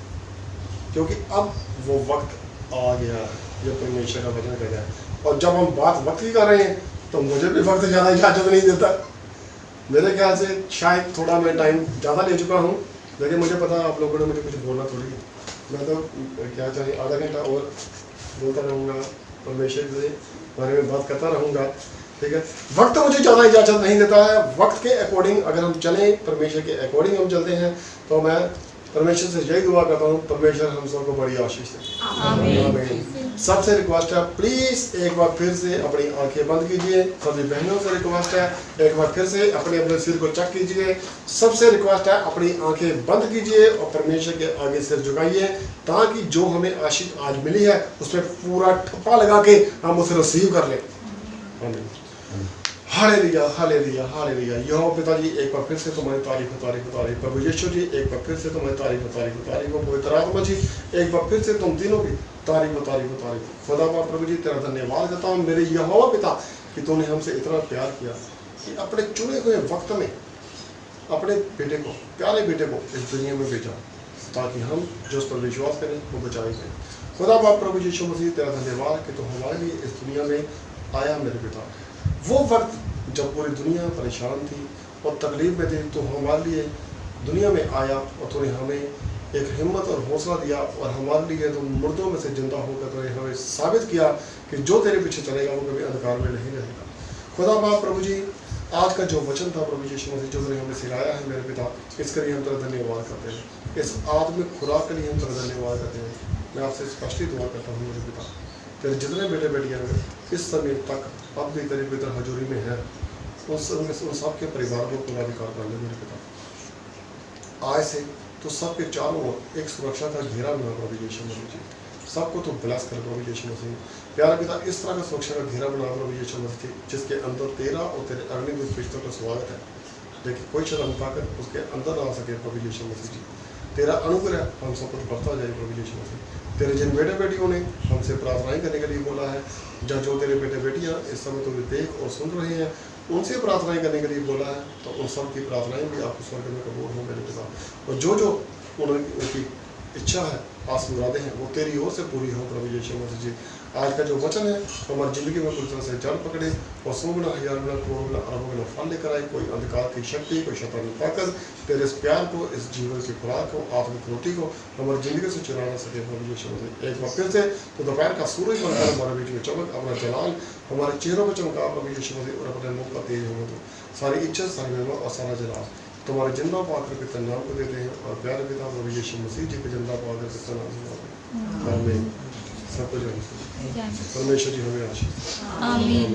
क्योंकि अब वो वक्त आ गया है, जो परमेश्वर का वचन कह रहा है। और जब हम बात वक्त की कर रहे हैं तो मुझे भी वक्त ज़्यादा इजाजत नहीं देता। मेरे ख्याल से शायद थोड़ा मैं टाइम ज़्यादा ले चुका हूँ, लेकिन मुझे पता आप लोगों ने मुझे कुछ बोलना थोड़ी है। मैं तो क्या चाहिए आधा घंटा और बोलता रहूँगा, परमेश्वर के बारे में बात करता रहूँगा, ठीक है। वक्त मुझे ज़्यादा इजाज़त नहीं देता है। वक्त के अकॉर्डिंग अगर हम चलें, परमेश्वर के अकॉर्डिंग हम चलते हैं, तो मैं परमेश्वर से यही दुआ करता हूँ, परमेश्वर हम सबको बड़ी आशीष दे। आमीन। सबसे रिक्वेस्ट है, प्लीज़ एक बार फिर से अपनी आंखें बंद कीजिए। सभी बहनों से रिक्वेस्ट है, एक बार फिर से अपने अपने सिर को चेक कीजिए। सबसे रिक्वेस्ट है, अपनी आंखें बंद कीजिए और परमेश्वर के आगे सिर झुकाइए, ताकि जो हमें आशीष आज मिली है उसमें पूरा ठप्पा लगा के हम उसे रिसीव कर लें। आमीन। Hallelujah, hallelujah, hallelujah. यहोवा पिताजी, एक बार फिर से तुम्हारी तारीफ। प्रभु यीशु जी, एक बार फिर से तुम्हारी तारीफ। पवित्र आत्मा जी, एक बार फिर से तुम तीनों की तारीफ। खुदा बाप प्रभु जी, तेरा धन्यवाद करता हूँ मेरे यहोवा पिता कि तूने हमसे इतना प्यार किया कि अपने चुने हुए वक्त में अपने बेटे को, प्यारे बेटे को इस दुनिया में भेजा, ताकि हम जो उस पर विश्वास करें वो बचाए जाए। खुदा बाप प्रभु यीशु मसीह, तेरा धन्यवाद कि तुम हमारे लिए इस दुनिया में आया मेरे पिता। वो वक्त जब पूरी दुनिया परेशान थी और तकलीफ में थी, तो हमारे लिए दुनिया में आया और तूने हमें एक हिम्मत और हौसला दिया, और हमारे लिए तो मुर्दों में से जिंदा होकर तूने हमें साबित किया कि जो तेरे पीछे चलेगा वो कभी अंधकार में नहीं रहेगा। खुदा बाप प्रभु जी, आज का जो वचन था प्रभु यीशु मसीह, जो तूने हमें सिखाया है मेरे पिता, इसके लिए हम तेरा धन्यवाद करते हैं। इस आत्मिक खुराक के लिए हम तेरा धन्यवाद करते हैं। मैं आपसे स्पष्ट दुआ करता हूँ मेरे पिता, तेरे जितने बेटे बेटियाँ इस समय तक अब भी तेरे पिता हजूरी में है, उन सबके परिवार को पुनराधिकार कर ले मेरे पिता। आज से तो सबके चारों ओर एक सुरक्षा का घेरा बना प्रभु यीशु मसीह जी। सबको तो ब्लेस कर प्रभु यीशु मसीह। प्यारा पिता, इस तरह का सुरक्षा का घेरा बना प्रभु यीशु मसीह, जिसके अंदर तेरा और तेरे अग्निदूत फरिश्तों का स्वागत है, लेकिन कोई शर्म पाकर उसके अंदर ना आ सके प्रभु यीशु मसीह जी। तेरा अनुग्रह हम सब कुछ बढ़ता जाए प्रभु यीशु मसीह। तेरे जिन बेटे बेटियों ने हमसे प्रार्थनाएं करने के लिए बोला है, या जो तेरे बेटे बेटियां इस समय तुम्हें देख और सुन रहे हैं, उनसे प्रार्थनाएं करने के लिए बोला है, तो उन सब की प्रार्थनाएं भी आपको स्वर्ग में कबूल हो मेरे पिता। और जो उनकी इच्छा है, आस मुरादें हैं, वो तेरी ओर से पूरी हो प्रभु यीशु मसीह जी। आज का जो वचन है हमारी ज़िंदगी में पूरी तरह से जड़ पकड़े और 100 गुना, 1000 गुना, करोड़ गुना, अरबों गुना फल लेकर आए। कोई अंधकार की शक्ति, कोई शैतानी ताकत तेरे इस प्यार को, इस जीवन की खुराक को, आत्मिक रोटी को हमारी ज़िंदगी से चुरा ना सके प्रभु यीशु मसीह। एक बार फिर से तो दोपहर का सूरज बनकर हमारे बीच में चमक, अपना जलाल हमारे चेहरों पर चमका प्रभु यीशु मसीह, और अपने मुख का तेज होगा। तो सारी इच्छा, सारी महिमा और सारा जलाल तुम्हारे जिंदा पाकर पिता नाम को देते हैं और प्यारे पिता प्रभु यीशु मसीह जी के जिंदा पाकर पिता नाम। आमीन। सब कुछ परमेश्वर जी हमें आशीष। आमीन।